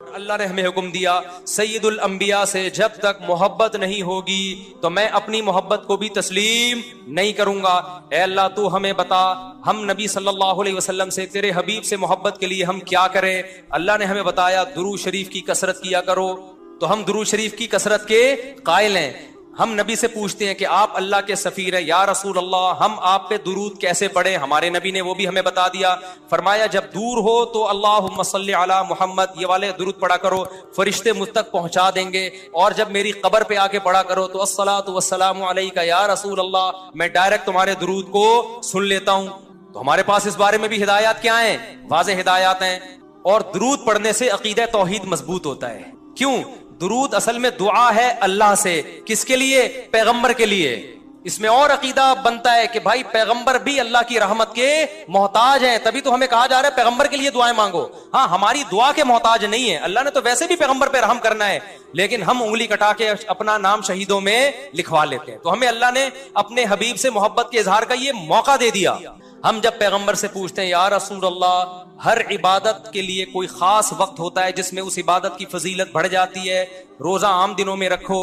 اللہ نے ہمیں حکم دیا سید الانبیاء سے جب تک محبت نہیں ہوگی تو میں اپنی محبت کو بھی تسلیم نہیں کروں گا. اے اللہ تو ہمیں بتا ہم نبی صلی اللہ علیہ وسلم سے تیرے حبیب سے محبت کے لیے ہم کیا کریں. اللہ نے ہمیں بتایا درود شریف کی کثرت کیا کرو. تو ہم درود شریف کی کثرت کے قائل ہیں. ہم نبی سے پوچھتے ہیں کہ آپ اللہ کے سفیر ہیں یا رسول اللہ ہم آپ پہ درود کیسے پڑھیں. ہمارے نبی نے وہ بھی ہمیں بتا دیا. فرمایا جب دور ہو تو اللہم صلی علی محمد یہ والے درود پڑھا کرو, فرشتے مجھ تک پہنچا دیں گے. اور جب میری قبر پہ آ کے پڑھا کرو تو الصلاۃ والسلام علیک یا رسول اللہ میں ڈائریکٹ تمہارے درود کو سن لیتا ہوں. تو ہمارے پاس اس بارے میں بھی ہدایات کیا ہیں, واضح ہدایات ہیں. اور درود پڑھنے سے عقیدہ توحید مضبوط ہوتا ہے. کیوں؟ درود اصل میں دعا ہے اللہ سے. کس کے لیے؟ پیغمبر کے لیے. اس میں اور عقیدہ بنتا ہے کہ بھائی پیغمبر بھی اللہ کی رحمت کے محتاج ہیں, تبھی تو ہمیں کہا جا رہا ہے پیغمبر کے لیے دعائیں مانگو. ہاں ہماری دعا کے محتاج نہیں ہے, اللہ نے تو ویسے بھی پیغمبر پہ رحم کرنا ہے, لیکن ہم انگلی کٹا کے اپنا نام شہیدوں میں لکھوا لیتے ہیں. تو ہمیں اللہ نے اپنے حبیب سے محبت کے اظہار کا یہ موقع دے دیا. ہم جب پیغمبر سے پوچھتے ہیں یا رسول اللہ ہر عبادت کے لیے کوئی خاص وقت ہوتا ہے جس میں اس عبادت کی فضیلت بڑھ جاتی ہے. روزہ عام دنوں میں رکھو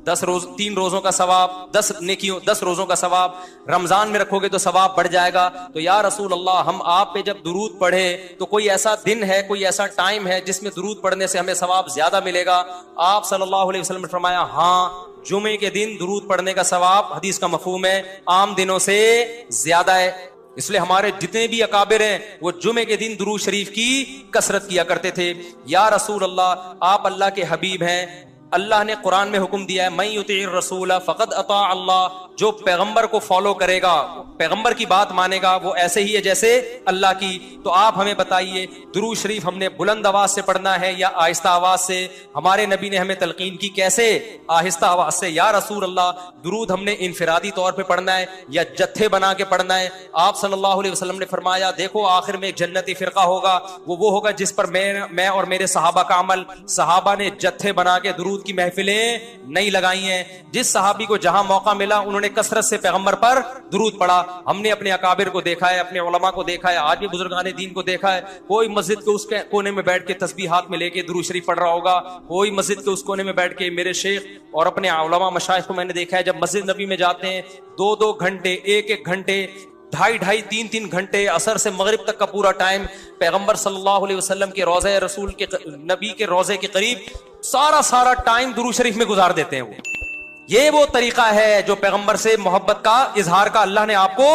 3 روزوں کا ثواب 10 نیکیوں 10 روزوں کا ثواب, رمضان میں رکھو گے تو ثواب بڑھ جائے گا. تو یا رسول اللہ ہم آپ پہ جب درود پڑھے تو کوئی ایسا دن ہے کوئی ایسا ٹائم ہے جس میں درود پڑھنے سے ہمیں ثواب زیادہ ملے گا؟ آپ صلی اللہ علیہ وسلم نے فرمایا ہاں جمعے کے دن درود پڑھنے کا ثواب حدیث کا مفہوم ہے عام دنوں سے زیادہ ہے. اس لیے ہمارے جتنے بھی اکابر ہیں وہ جمعے کے دن درود شریف کی کثرت کیا کرتے تھے. یا رسول اللہ آپ اللہ کے حبیب ہیں, اللہ نے قرآن میں حکم دیا ہے من یطیع الرسول فقد اطاع اللہ, جو پیغمبر کو فالو کرے گا پیغمبر کی بات مانے گا وہ ایسے ہی ہے جیسے اللہ کی. تو آپ ہمیں بتائیے درود شریف ہم نے بلند آواز سے پڑھنا ہے یا آہستہ آواز سے؟ ہمارے نبی نے ہمیں تلقین کی کیسے؟ آہستہ آواز سے. یا رسول اللہ درود ہم نے انفرادی طور پہ پڑھنا ہے یا جتھے بنا کے پڑھنا ہے؟ آپ صلی اللہ علیہ وسلم نے فرمایا دیکھو آخر میں ایک جنتی فرقہ ہوگا, وہ ہوگا جس پر میں اور میرے صحابہ کا عمل. صحابہ نے جتھے بنا کے درود کی محفلیں نہیں لگائی ہیں. جس صحابی کو جہاں موقع ملا انہوں نے کثرت سے پیغمبر پر درود پڑھا. ہم نے اپنے اکابر کو دیکھا ہے, اپنے علماء کو دیکھا ہے, آج بھی بزرگان دین کو دیکھا ہے, کوئی مسجد کے اس کے کونے میں بیٹھ کے تسبیح ہاتھ میں لے کے درود شریف پڑھ رہا ہوگا, کوئی مسجد کے اس کونے میں بیٹھ کے. میرے شیخ اور اپنے علماء مشائخ کو میں نے دیکھا ہے جب مسجد نبی میں جاتے ہیں 2 گھنٹے 1 گھنٹے 2.5 3 گھنٹے عصر سے مغرب تک کا پورا ٹائم پیغمبر صلی اللہ علیہ وسلم کے روضہ رسول کے نبی کے روضے کے قریب سارا ٹائم درود شریف میں گزار دیتے ہیں. یہ وہ طریقہ ہے جو پیغمبر سے محبت کا اظہار کا اللہ نے آپ کو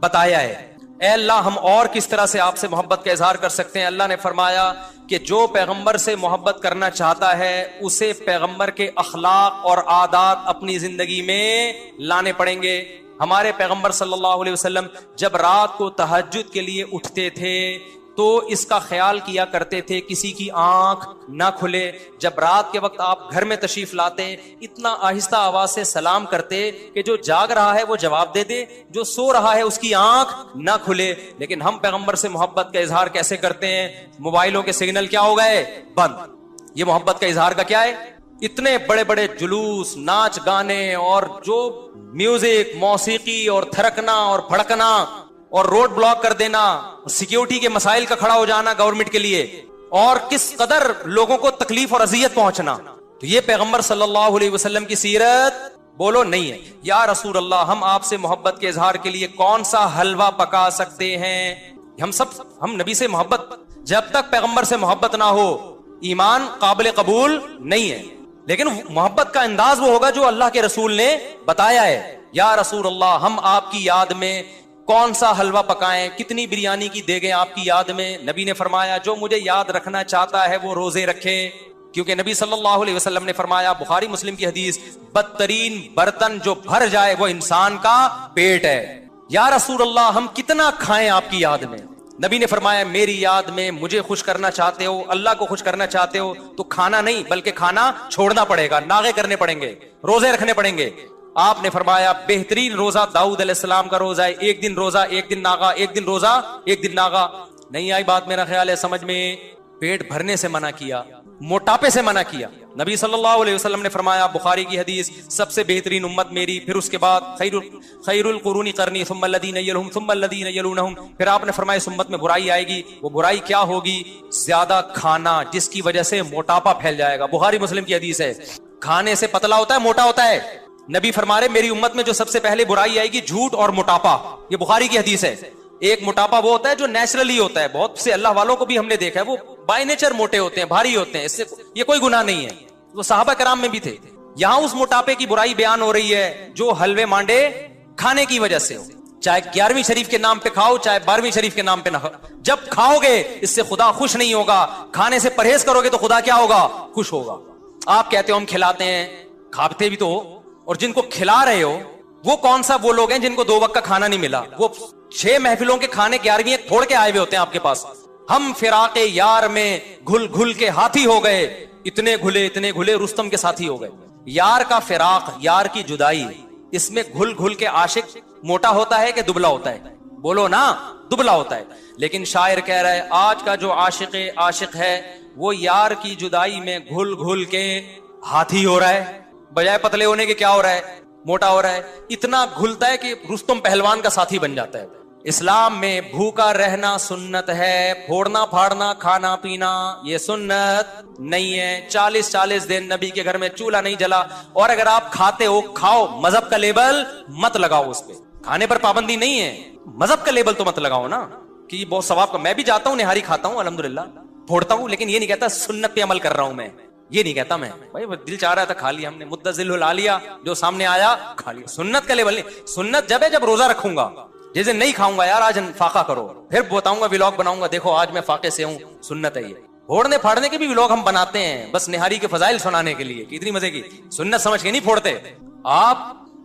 بتایا ہے. اے اللہ ہم اور کس طرح سے آپ سے محبت کا اظہار کر سکتے ہیں؟ اللہ نے فرمایا کہ جو پیغمبر سے محبت کرنا چاہتا ہے اسے پیغمبر کے اخلاق اور عادات اپنی زندگی میں لانے پڑیں گے. ہمارے پیغمبر صلی اللہ علیہ وسلم جب رات کو تہجد کے لیے اٹھتے تھے تو اس کا خیال کیا کرتے تھے کسی کی آنکھ نہ کھلے. جب رات کے وقت آپ گھر میں تشریف لاتے اتنا آہستہ آواز سے سلام کرتے کہ جو جاگ رہا ہے وہ جواب دے دے, جو سو رہا ہے اس کی آنکھ نہ کھلے. لیکن ہم پیغمبر سے محبت کا اظہار کیسے کرتے ہیں؟ موبائلوں کے سگنل کیا ہو گئے؟ بند. یہ محبت کا اظہار کا کیا ہے؟ اتنے بڑے جلوس ناچ گانے اور جو میوزک موسیقی اور تھرکنا اور پھڑکنا اور روڈ بلاک کر دینا, سیکیورٹی کے مسائل کا کھڑا ہو جانا گورنمنٹ کے لیے, اور کس قدر لوگوں کو تکلیف اور اذیت پہنچنا. تو یہ پیغمبر صلی اللہ علیہ وسلم کی سیرت بولو نہیں ہے. یا رسول اللہ ہم آپ سے محبت کے اظہار کے لیے کون سا حلوہ پکا سکتے ہیں؟ ہم نبی سے محبت, جب تک پیغمبر سے محبت نہ ہو ایمان قابل قبول نہیں ہے. لیکن محبت کا انداز وہ ہوگا جو اللہ کے رسول نے بتایا ہے. یا رسول اللہ ہم آپ کی یاد میں کون سا حلوہ پکائیں, کتنی بریانی کی دیگیں آپ کی یاد میں؟ نبی نے فرمایا جو مجھے یاد رکھنا چاہتا ہے وہ روزے رکھے, کیونکہ نبی صلی اللہ علیہ وسلم نے فرمایا بخاری مسلم کی حدیث بدترین برتن جو بھر جائے وہ انسان کا پیٹ ہے. یا رسول اللہ ہم کتنا کھائیں آپ کی یاد میں؟ نبی نے فرمایا میری یاد میں مجھے خوش کرنا چاہتے ہو, اللہ کو خوش کرنا چاہتے ہو تو کھانا نہیں بلکہ کھانا چھوڑنا پڑے گا, ناغے کرنے پڑیں گے, روزے رکھنے پڑیں گے. آپ نے فرمایا بہترین روزہ داؤد علیہ السلام کا روزہ ہے, 1 دن روزہ 1 دن ناغا, 1 دن روزہ 1 دن ناغا. نہیں آئی بات میرا خیال ہے سمجھ میں؟ پیٹ بھرنے سے منع کیا, موٹاپے سے منع کیا. نبی صلی اللہ علیہ وسلم نے فرمایا، بخاری کی حدیث، سب سے بہترین امت میری، پھر اس کے بعد خیر القرون قرنی ثم الذین یلونہم ثم الذین یلونہم. پھر آپ نے فرمایا اس امت میں برائی آئے گی. وہ برائی کیا ہوگی؟ زیادہ کھانا، جس کی وجہ سے موٹاپا پھیل جائے گا. بخاری مسلم کی حدیث ہے. کھانے سے پتلا ہوتا ہے، موٹا ہوتا ہے. نبی فرما رہے میری امت میں جو سب سے پہلے برائی آئے گی جھوٹ اور موٹاپا. یہ بخاری کی حدیث ہے. ایک موٹاپا وہ ہوتا ہے جو نیچرلی ہوتا ہے، بہت سے اللہ والوں کو بھی ہم نے دیکھا ہے وہ بائی نیچر موٹے ہوتے ہیں، بھاری ہوتے ہیں، اس سے یہ کوئی گناہ نہیں ہے. وہ صحابہ کرام میں بھی تھے. یہاں اس موٹاپے کی برائی بیان ہو رہی ہے جو حلوے مانڈے کھانے کی وجہ سے ہو. چاہے 11ویں شریف کے نام پہ کھاؤ، چاہے 12ویں شریف کے نام پہ نہ کھاؤ، جب کھاؤ گے اس سے خدا خوش نہیں ہوگا. کھانے سے پرہیز کرو گے تو خدا کیا ہوگا؟ خوش ہوگا. آپ کہتے ہو ہم کھلاتے ہیں، کھاتے بھی تو ہو، اور جن کو کھلا رہے ہو وہ کون سا وہ لوگ ہیں جن کو 2 وقت کا کھانا نہیں ملا؟ وہ 6 محفلوں کے کھانے 11ویں پھوڑ کے آئے ہوئے ہوتے ہیں آپ کے پاس. ہم فراق یار میں گھل گھل کے ہاتھی ہو گئے، اتنے گھلے رستم کے ساتھی ہو گئے. یار کا فراق، یار کی جدائی، اس میں گھل گھل کے عاشق موٹا ہوتا ہے کہ دبلا ہوتا ہے؟ بولو نا، دبلا ہوتا ہے. لیکن شاعر کہہ رہا ہے آج کا جو عاشق ہے وہ یار کی جدائی میں گھل گھل کے ہاتھی ہو رہا ہے، بجائے پتلے ہونے کے کیا ہو رہا ہے؟ موٹا ہو رہا ہے. اتنا گھلتا ہے کہ رستم پہلوان کا ساتھی بن جاتا ہے. اسلام میں بھوکا رہنا سنت ہے، پھوڑنا پھاڑنا کھانا پینا یہ سنت نہیں ہے. 40 دن نبی کے گھر میں چولہا نہیں جلا. اور اگر آپ کھاتے ہو کھاؤ، مذہب کا لیبل مت لگاؤ اس پہ. کھانے پر پابندی نہیں ہے، مذہب کا لیبل تو مت لگاؤ نا کہ یہ بہت ثواب کا. میں بھی جاتا ہوں نہاری کھاتا ہوں الحمدللہ، پھوڑتا ہوں، لیکن یہ نہیں کہتا سنت پہ عمل کر رہا ہوں میں، یہ نہیں کہتا میں. بھائی دل چاہ رہا تھا کھا لیا ہم نے، متزل العالیہ جو سامنے آیا کھا لیا. سنت کا لیبل نہیں. سنت جب ہے جب روزہ رکھوں گا. جیسے نہیں کھاؤں گا یار آج فاقہ کرو، پھر بتاؤں گا ولاگ بناؤں گا، دیکھو آج میں فاقے سے ہوں. سنت ہے یہ. پھوڑنے پھاڑنے کے بھی ولاگ ہم بناتے ہیں بس نہاری کے فضائل سنانے کے لیے کہ اتنی مزے کی. سنت سمجھ کے نہیں پھوڑتے. آپ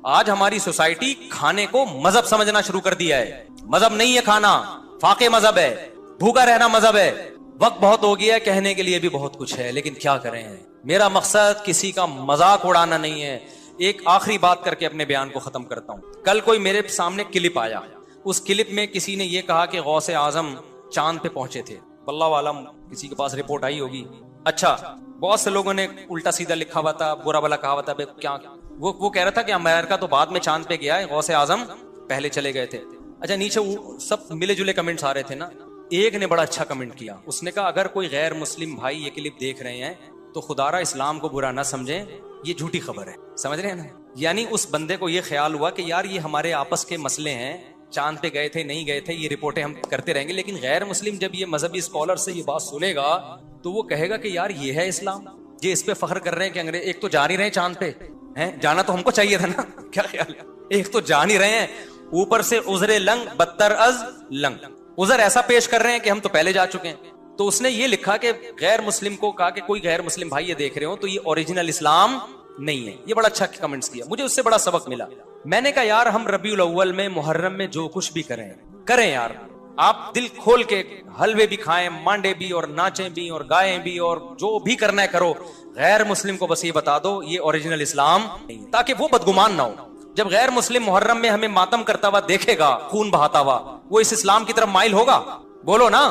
آج ہماری سوسائٹی کھانے کو مذہب سمجھنا شروع کر دیا ہے. مذہب نہیں ہے کھانا، فاقے مذہب ہے، بھوکا رہنا مذہب ہے. وقت بہت ہو گیا ہے، کہنے کے لیے بھی بہت کچھ ہے، لیکن کیا کریں. میرا مقصد کسی کا مذاق اڑانا نہیں ہے. ایک آخری بات کر کے اپنے بیان کو ختم کرتا ہوں. کل کوئی میرے سامنے کلپ آیا، اس کلپ میں کسی نے یہ کہا کہ غوث اعظم چاند پہ پہنچے تھے. واللہ عالم کسی کے پاس رپورٹ آئی ہوگی. اچھا، بہت سے لوگوں نے الٹا سیدھا لکھا ہوا تھا، برا بلا کہا ہوا تھا. کیا وہ کہہ رہا تھا کہ امریکہ تو بعد میں چاند پہ گیا ہے، غوث اعظم پہلے چلے گئے تھے. اچھا، نیچے سب ملے جلے کمنٹس آ رہے تھے نا. ایک نے بڑا اچھا کمنٹ کیا، اس نے کہا اگر کوئی غیر مسلم بھائی یہ کلپ دیکھ رہے ہیں تو خدا را اسلام کو برا نہ سمجھیں، یہ جھوٹی خبر ہے. سمجھ رہے ہیں نا؟ یعنی اس بندے کو یہ خیال ہوا کہ یار یہ ہمارے آپس کے مسئلے ہیں، چاند پہ گئے تھے نہیں گئے تھے یہ رپورٹیں ہم کرتے رہیں گے. لیکن غیر مسلم جب یہ مذہبی اسکالر سے یہ بات سنے گا تو وہ کہے گا کہ یار یہ ہے اسلام. یہ اس پہ فخر کر رہے ہیں کہ انگریز ایک تو جا نہیں رہے چاند پہ ہیں، جانا تو ہم کو چاہیے تھا نا. کیا خیال ہے؟ ایک تو جا نہیں رہے ہیں، اوپر سے عذر لنگ بدتر از لنگ، عذر ایسا پیش کر رہے ہیں کہ ہم تو پہلے جا چکے ہیں. تو اس نے یہ لکھا کہ غیر مسلم کو کہا کہ کوئی غیر مسلم بھائی یہ دیکھ رہے ہو تو یہ اوریجنل اسلام نہیں ہے. یہ بڑا اچھا کمنٹس کیا، مجھے اس سے بڑا سبق ملا. میں نے کہا یار ہم ربیع الاول میں محرم میں جو کچھ بھی کریں یار، آپ دل کھول کے حلوے بھی کھائیں، مانڈے بھی، اور ناچیں بھی، اور گائیں بھی، اور جو بھی کرنا ہے کرو. غیر مسلم کو بس یہ بتا دو یہ اوریجنل اسلام نہیں، تاکہ وہ بدگمان نہ ہو. جب غیر مسلم محرم میں ہمیں ماتم کرتا ہوا دیکھے گا، خون بہاتا ہوا، وہ اس اسلام کی طرف مائل ہوگا؟ بولو نا.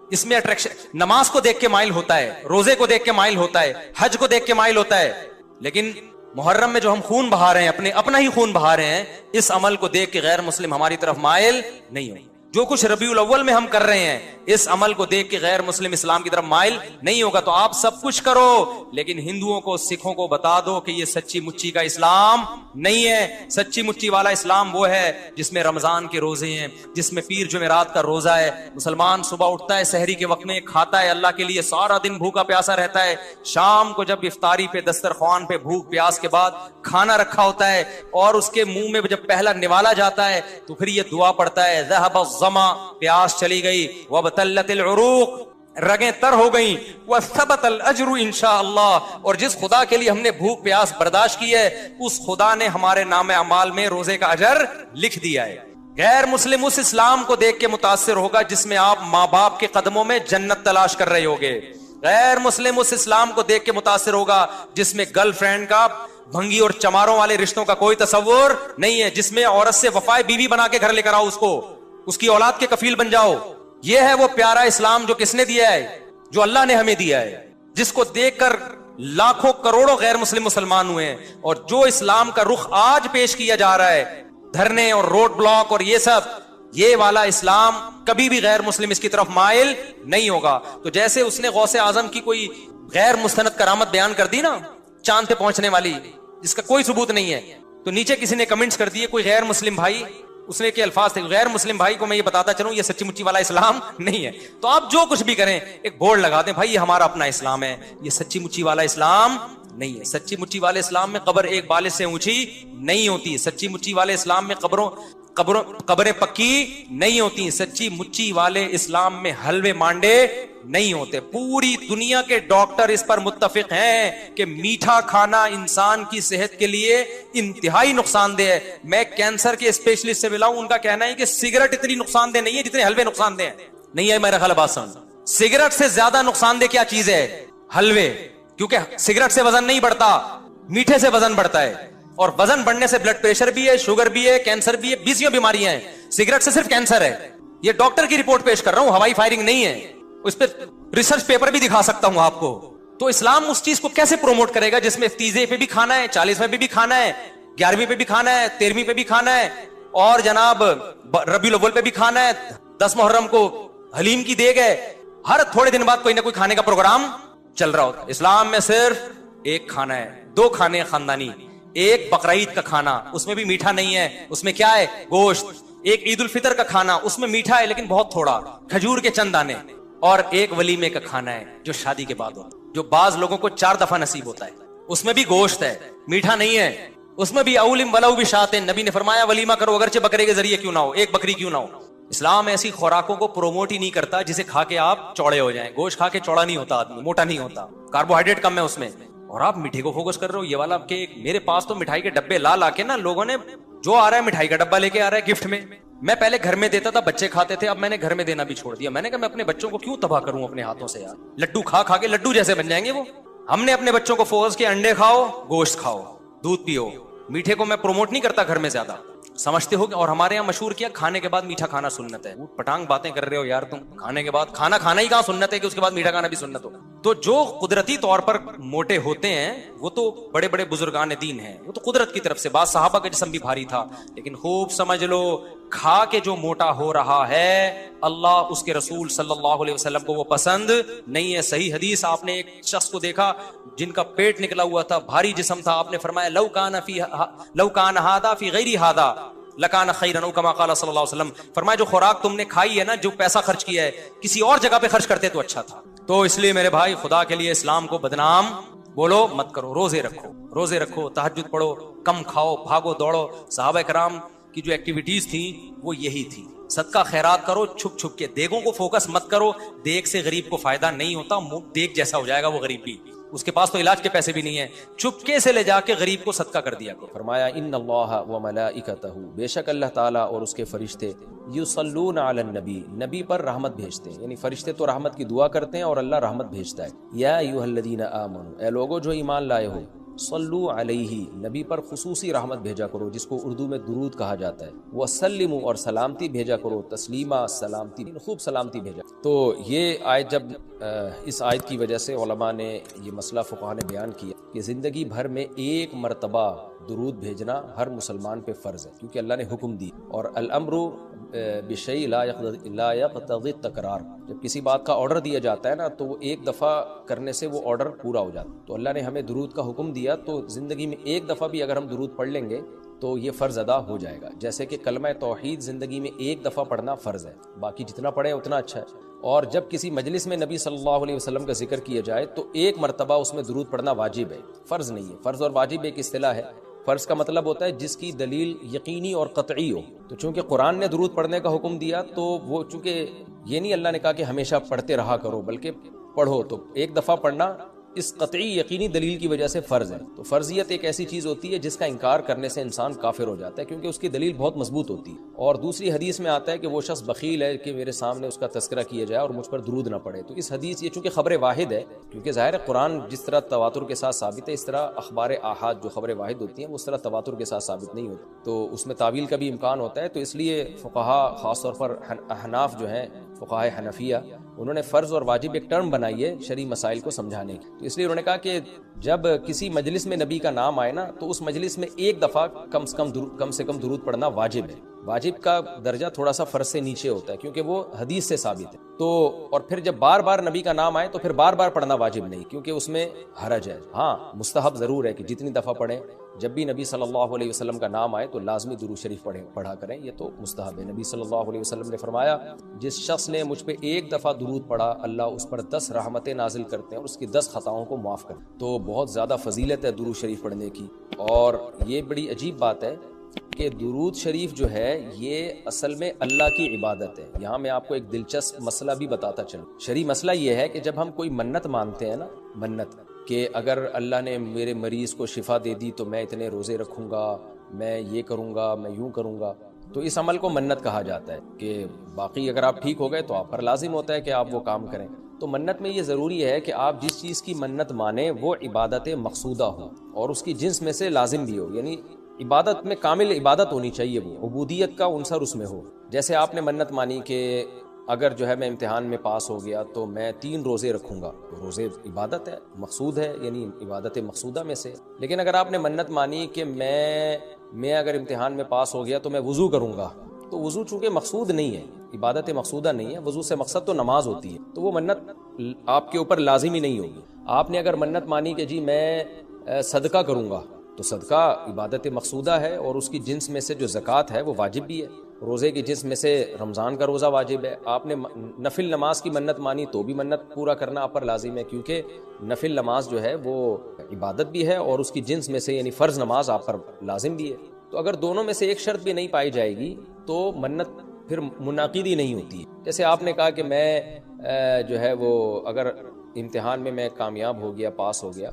اس میں اٹریکشن نماز کو دیکھ کے مائل ہوتا ہے، روزے کو دیکھ کے مائل ہوتا ہے، حج کو دیکھ کے مائل ہوتا ہے. لیکن محرم میں جو ہم خون بہا رہے ہیں، اپنا ہی خون بہا رہے ہیں، اس عمل کو دیکھ کے غیر مسلم ہماری طرف مائل نہیں ہو. جو کچھ ربیع الاول میں ہم کر رہے ہیں اس عمل کو دیکھ کے غیر مسلم اسلام کی طرف مائل نہیں ہوگا. تو آپ سب کچھ کرو لیکن ہندوؤں کو سکھوں کو بتا دو کہ یہ سچی مچی کا اسلام نہیں ہے. سچی مچی والا اسلام وہ ہے جس میں رمضان کے روزے ہیں، جس میں پیر جمعرات کا روزہ ہے. مسلمان صبح اٹھتا ہے، سحری کے وقت میں کھاتا ہے اللہ کے لیے، سارا دن بھوکا پیاسا رہتا ہے. شام کو جب افطاری پہ دسترخوان پہ بھوک پیاس کے بعد کھانا رکھا ہوتا ہے اور اس کے منہ میں جب پہلا نوالا جاتا ہے تو پھر یہ دعا پڑتا ہے ذهب الظما، پیاس چلی گئی، وابتلت العروق، رگیں تر ہو گئیں، وثبت الاجر انشاءاللہ، اور جس خدا کے لیے ہم نے بھوک پیاس برداشت کی ہے اس خدا نے ہمارے نام اعمال میں روزے کا اجر لکھ دیا ہے. غیر مسلم اس اسلام کو دیکھ کے متاثر ہوگا جس میں آپ ماں باپ کے قدموں میں جنت تلاش کر رہے ہوگے. غیر مسلم اس اسلام کو دیکھ کے متاثر ہوگا جس میں گرل فرینڈ کا بھنگی اور چماروں والے رشتوں کا کوئی تصور نہیں ہے، جس میں عورت سے وفائے بیوی بنا کے گھر لے کر آؤ، اس کی اولاد کے کفیل بن جاؤ. یہ ہے وہ پیارا اسلام جو کس نے دیا ہے؟ جو اللہ نے ہمیں دیا ہے، جس کو دیکھ کر لاکھوں کروڑوں غیر مسلم مسلمان ہوئے ہیں. اور جو اسلام کا رخ آج پیش کیا جا رہا ہے, دھرنے اور روڈ بلاک اور یہ سب, یہ والا اسلام کبھی بھی غیر مسلم اس کی طرف مائل نہیں ہوگا. تو جیسے اس نے غوث اعظم کی کوئی غیر مستند کرامت بیان کر دی نا, چاند پہ پہنچنے والی, جس کا کوئی ثبوت نہیں ہے, تو نیچے کسی نے کمنٹس کر دیے, کوئی غیر مسلم بھائی, اس نے کے الفاظ تھے, غیر مسلم بھائی کو میں یہ بتاتا چلوں یہ سچی مچی والا اسلام نہیں ہے. تو آپ جو کچھ بھی کریں ایک بورڈ لگا دیں, بھائی یہ ہمارا اپنا اسلام ہے, یہ سچی مچی والا اسلام نہیں ہے. سچی مچی والے اسلام میں قبر ایک بالے سے اونچی نہیں ہوتی. سچی مچی والے اسلام میں قبریں پکی نہیں ہوتی. سچی مچی والے اسلام میں حلوے مانڈے نہیں ہوتے. پوری دنیا کے ڈاکٹر اس پر متفق ہیں کہ میٹھا کھانا انسان کی صحت کے لیے انتہائی نقصان دہ ہے. میں کینسر کے اسپیشلسٹ سے ملا ہوں, ان کا کہنا ہے کہ سگریٹ اتنی نقصان دہ نہیں ہے جتنے حلوے نقصان دہ ہیں. نہیں ہے میرا خیال بات سمجھ, سگریٹ سے زیادہ نقصان دہ کیا چیز ہے؟ حلوے. کیونکہ سگریٹ سے وزن نہیں بڑھتا, میٹھے سے وزن بڑھتا ہے, اور وزن بڑھنے سے بلڈ پریشر بھی ہے, شوگر بھی ہے, کینسر بھی ہے, 20 بیماریاں ہیں. سگریٹ سے صرف کینسر ہے. یہ ڈاکٹر کی رپورٹ پیش کر رہا ہوں, ہوائی فائرنگ نہیں ہے. اس پہ ریسرچ پیپر بھی دکھا سکتا ہوں آپ کو. تو اسلام اس چیز کو کیسے پروموٹ کرے گا جس میں تیزے پہ بھی کھانا ہے, 40ویں پہ بھی کھانا ہے, 11ویں پہ بھی کھانا ہے, 13ویں پہ بھی کھانا ہے, اور جناب ربیع الاول پہ بھی کھانا ہے, 10 محرم کو حلیم کی دیگ ہے, ہر تھوڑے دن بعد کوئی نہ کوئی کھانے کا پروگرام چل رہا ہوتا ہے. اسلام میں صرف ایک کھانا ہے, 2 کھانے خاندانی. ایک بقرعید کا کھانا, اس میں بھی میٹھا نہیں ہے, اس میں کیا ہے؟ گوشت. ایک عید الفطر کا کھانا, اس میں میٹھا ہے لیکن بہت تھوڑا, کھجور کے چند دانے. اور ایک ولیمے کا کھانا ہے جو شادی کے بعد ہوتا ہے, جو بعض لوگوں کو 4 دفعہ نصیب ہوتا ہے. اس میں بھی گوشت ہے, میٹھا نہیں ہے. اس میں بھی اولم ولو بشات, نبی نے فرمایا ولیمہ کرو اگرچہ بکرے کے ذریعے کیوں نہ ہو, ایک بکری کیوں نہ ہو. اسلام ایسی خوراکوں کو پروموٹ ہی نہیں کرتا جسے کھا کے آپ چوڑے ہو جائیں. گوشت کھا کے چوڑا نہیں ہوتا آدمی, موٹا نہیں ہوتا, کاربوہائیڈریٹ کم ہے اس میں. اور آپ میٹھے کو فوکس کر رہے ہو, یہ والا کیک. میرے پاس تو مٹھائی کے ڈبے لا کے نا لوگوں نے, جو آ رہا ہے مٹھائی کا ڈبہ لے کے آ رہا ہے گفٹ میں. میں پہلے گھر میں دیتا تھا, بچے کھاتے تھے, اب میں نے گھر میں دینا بھی چھوڑ دیا. میں نے کہا میں اپنے بچوں کو کیوں تباہ کروں اپنے ہاتھوں سے یار. لڈو کھا کے لڈو جیسے بن جائیں گے وہ. ہم نے اپنے بچوں کو فوکس کیا, انڈے کھاؤ, گوشت کھاؤ, دودھ پیو. میٹھے کو میں پروموٹ نہیں کرتا گھر میں زیادہ, سمجھتے ہو. اور ہمارے یہاں مشہور کیا, کھانے کے بعد میٹھا کھانا سنت ہے. پٹانگ باتیں کر رہے ہو یار تم. کھانے کے بعد کھانا ہی کہاں سنت ہے کہ اس کے بعد میٹھا کھانا بھی سنت ہو. تو جو قدرتی طور پر موٹے ہوتے ہیں وہ تو بڑے بڑے بزرگان دین ہیں, وہ تو قدرت کی طرف سے. بعض صحابہ کا جسم بھی بھاری تھا, لیکن خوب سمجھ لو کھا کے جو موٹا ہو رہا ہے, اللہ اس کے رسول صلی اللہ علیہ وسلم کو وہ پسند نہیں ہے. صحیح حدیث, آپ نے ایک شخص کو دیکھا جن کا پیٹ نکلا ہوا تھا, بھاری جسم تھا. آپ نے فرمایا لو کان ھذا فی غیر ھذا لکان خیرا, کما قال صلی اللہ علیہ وسلم. فرمایا جو خوراک تم نے کھائی ہے نا, جو پیسہ خرچ کیا ہے, کسی اور جگہ پہ خرچ کرتے تو اچھا تھا. تو اس لیے میرے بھائی خدا کے لیے اسلام کو بدنام بولو مت کرو. روزے رکھو, تہجد پڑھو, کم کھاؤ, بھاگو دوڑو. صحابہ کرام کی جو ایکٹیویٹیز تھیں وہ یہی تھی. صدقہ خیرات کرو چھپ کے, دیگوں کو فوکس مت کرو. دیگ سے غریب کو فائدہ نہیں ہوتا, دیگ جیسا ہو جائے گا وہ غریب بھی, اس کے پاس تو علاج کے پیسے بھی نہیں ہیں. چپکے سے لے جا کے غریب کو صدقہ کر دیا کرو. فرمایا ان اللہ و ملائکتہ, بے شک اللہ تعالیٰ اور اس کے فرشتے, یصلون علی النبی, نبی پر رحمت بھیجتے ہیں. یعنی فرشتے تو رحمت کی دعا کرتے ہیں اور اللہ رحمت بھیجتا ہے. یا ایھا الذین آمنوا, اے لوگو جو ایمان لائے ہو, صلو علیہ, نبی پر خصوصی رحمت بھیجا کرو جس کو اردو میں درود کہا جاتا ہے. وسلموا, اور سلامتی بھیجا کرو, تسلیما, سلامتی, خوب سلامتی بھیجا. تو یہ آیت, جب اس آیت کی وجہ سے علماء نے یہ مسئلہ فقہاء نے بیان کیا کہ زندگی بھر میں ایک مرتبہ درود بھیجنا ہر مسلمان پہ فرض ہے, کیونکہ اللہ نے حکم دی. اور الامر بشیء لا یقتضی التکرار, جب کسی بات کا آرڈر دیا جاتا ہے نا تو وہ ایک دفعہ کرنے سے وہ آرڈر پورا ہو جاتا ہے. تو اللہ نے ہمیں درود کا حکم دیا, تو زندگی میں ایک دفعہ بھی اگر ہم درود پڑھ لیں گے تو یہ فرض ادا ہو جائے گا. جیسے کہ کلمہ توحید زندگی میں ایک دفعہ پڑھنا فرض ہے, باقی جتنا پڑھیں اتنا اچھا ہے. اور جب کسی مجلس میں نبی صلی اللہ علیہ وسلم کا ذکر کیا جائے تو ایک مرتبہ اس میں درود پڑھنا واجب ہے, فرض نہیں ہے. فرض اور واجب ایک اصطلاح ہے. فرض کا مطلب ہوتا ہے جس کی دلیل یقینی اور قطعی ہو. تو چونکہ قرآن نے درود پڑھنے کا حکم دیا تو وہ چونکہ یہ نہیں اللہ نے کہا کہ ہمیشہ پڑھتے رہا کرو, بلکہ پڑھو تو ایک دفعہ پڑھنا اس قطعی یقینی دلیل کی وجہ سے فرض ہے. تو فرضیت ایک ایسی چیز ہوتی ہے جس کا انکار کرنے سے انسان کافر ہو جاتا ہے, کیونکہ اس کی دلیل بہت مضبوط ہوتی ہے. اور دوسری حدیث میں آتا ہے کہ وہ شخص بخیل ہے کہ میرے سامنے اس کا تذکرہ کیا جائے اور مجھ پر درود نہ پڑے. تو اس حدیث, یہ چونکہ خبر واحد ہے, کیونکہ ظاہر ہے قرآن جس طرح تواتر کے ساتھ ثابت ہے, اس طرح اخبار آحاد جو خبر واحد ہوتی ہیں وہ اس طرح تواتر کے ساتھ ثابت نہیں ہوتی, تو اس میں تعویل کا بھی امکان ہوتا ہے. تو اس لیے فقہاء, خاص طور پر احناف جو ہیں, فقہاء حنفیہ, انہوں نے فرض اور واجب ایک ٹرم بنائی ہے شرعی مسائل کو سمجھانے کی، تو اس لیے انہوں نے کہا کہ جب کسی مجلس میں نبی کا نام آئے نا تو اس مجلس میں ایک دفعہ کم سے کم درود پڑھنا واجب ہے۔ واجب کا درجہ تھوڑا سا فرض سے نیچے ہوتا ہے کیونکہ وہ حدیث سے ثابت ہے، تو اور پھر جب بار بار نبی کا نام آئے تو پھر بار بار پڑھنا واجب نہیں کیونکہ اس میں حرج ہے۔ ہاں مستحب ضرور ہے کہ جتنی دفعہ پڑھیں، جب بھی نبی صلی اللہ علیہ وسلم کا نام آئے تو لازمی درود شریف پڑھا کریں، یہ تو مستحب ہے۔ نبی صلی اللہ علیہ وسلم نے فرمایا جس شخص نے مجھ پہ ایک دفعہ درود پڑھا اللہ اس پر 10 رحمتیں نازل کرتے ہیں اور اس کی 10 خطاؤں کو معاف کرتے ہیں۔ تو بہت زیادہ فضیلت ہے درود شریف پڑھنے کی، اور یہ بڑی عجیب بات ہے کہ درود شریف جو ہے یہ اصل میں اللہ کی عبادت ہے۔ یہاں میں آپ کو ایک دلچسپ مسئلہ بھی بتاتا چلوں۔ شرعی مسئلہ یہ ہے کہ جب ہم کوئی منت مانتے ہیں نا، منت کہ اگر اللہ نے میرے مریض کو شفا دے دی تو میں اتنے روزے رکھوں گا، میں یہ کروں گا، میں یوں کروں گا، تو اس عمل کو منت کہا جاتا ہے کہ باقی اگر آپ ٹھیک ہو گئے تو آپ پر لازم ہوتا ہے کہ آپ وہ کام کریں۔ تو منت میں یہ ضروری ہے کہ آپ جس چیز کی منت مانیں وہ عبادت مقصودہ ہو اور اس کی جنس میں سے لازم بھی ہو، یعنی عبادت میں کامل عبادت ہونی چاہیے، وہ عبودیت کا عنصر اس میں ہو۔ جیسے آپ نے منت مانی کہ اگر جو ہے میں امتحان میں پاس ہو گیا تو میں 3 روزے رکھوں گا، تو روزے عبادت ہے، مقصود ہے، یعنی عبادت مقصودہ میں سے۔ لیکن اگر آپ نے منت مانی کہ میں اگر امتحان میں پاس ہو گیا تو میں وضو کروں گا، تو وضو چونکہ مقصود نہیں ہے، عبادت مقصودہ نہیں ہے، وضو سے مقصد تو نماز ہوتی ہے، تو وہ منت آپ کے اوپر لازمی نہیں ہوگی۔ آپ نے اگر منت مانی کہ جی میں صدقہ کروں گا، تو صدقہ عبادت مقصودہ ہے اور اس کی جنس میں سے جو زکوٰۃ ہے وہ واجب بھی ہے۔ روزے کی جنس میں سے رمضان کا روزہ واجب ہے۔ آپ نے نفل نماز کی منت مانی تو بھی منت پورا کرنا آپ پر لازم ہے، کیونکہ نفل نماز جو ہے وہ عبادت بھی ہے اور اس کی جنس میں سے یعنی فرض نماز آپ پر لازم بھی ہے۔ تو اگر دونوں میں سے ایک شرط بھی نہیں پائی جائے گی تو منت پھر منعقد ہی نہیں ہوتی ہے۔ جیسے آپ نے کہا کہ میں جو ہے وہ اگر امتحان میں کامیاب ہو گیا، پاس ہو گیا،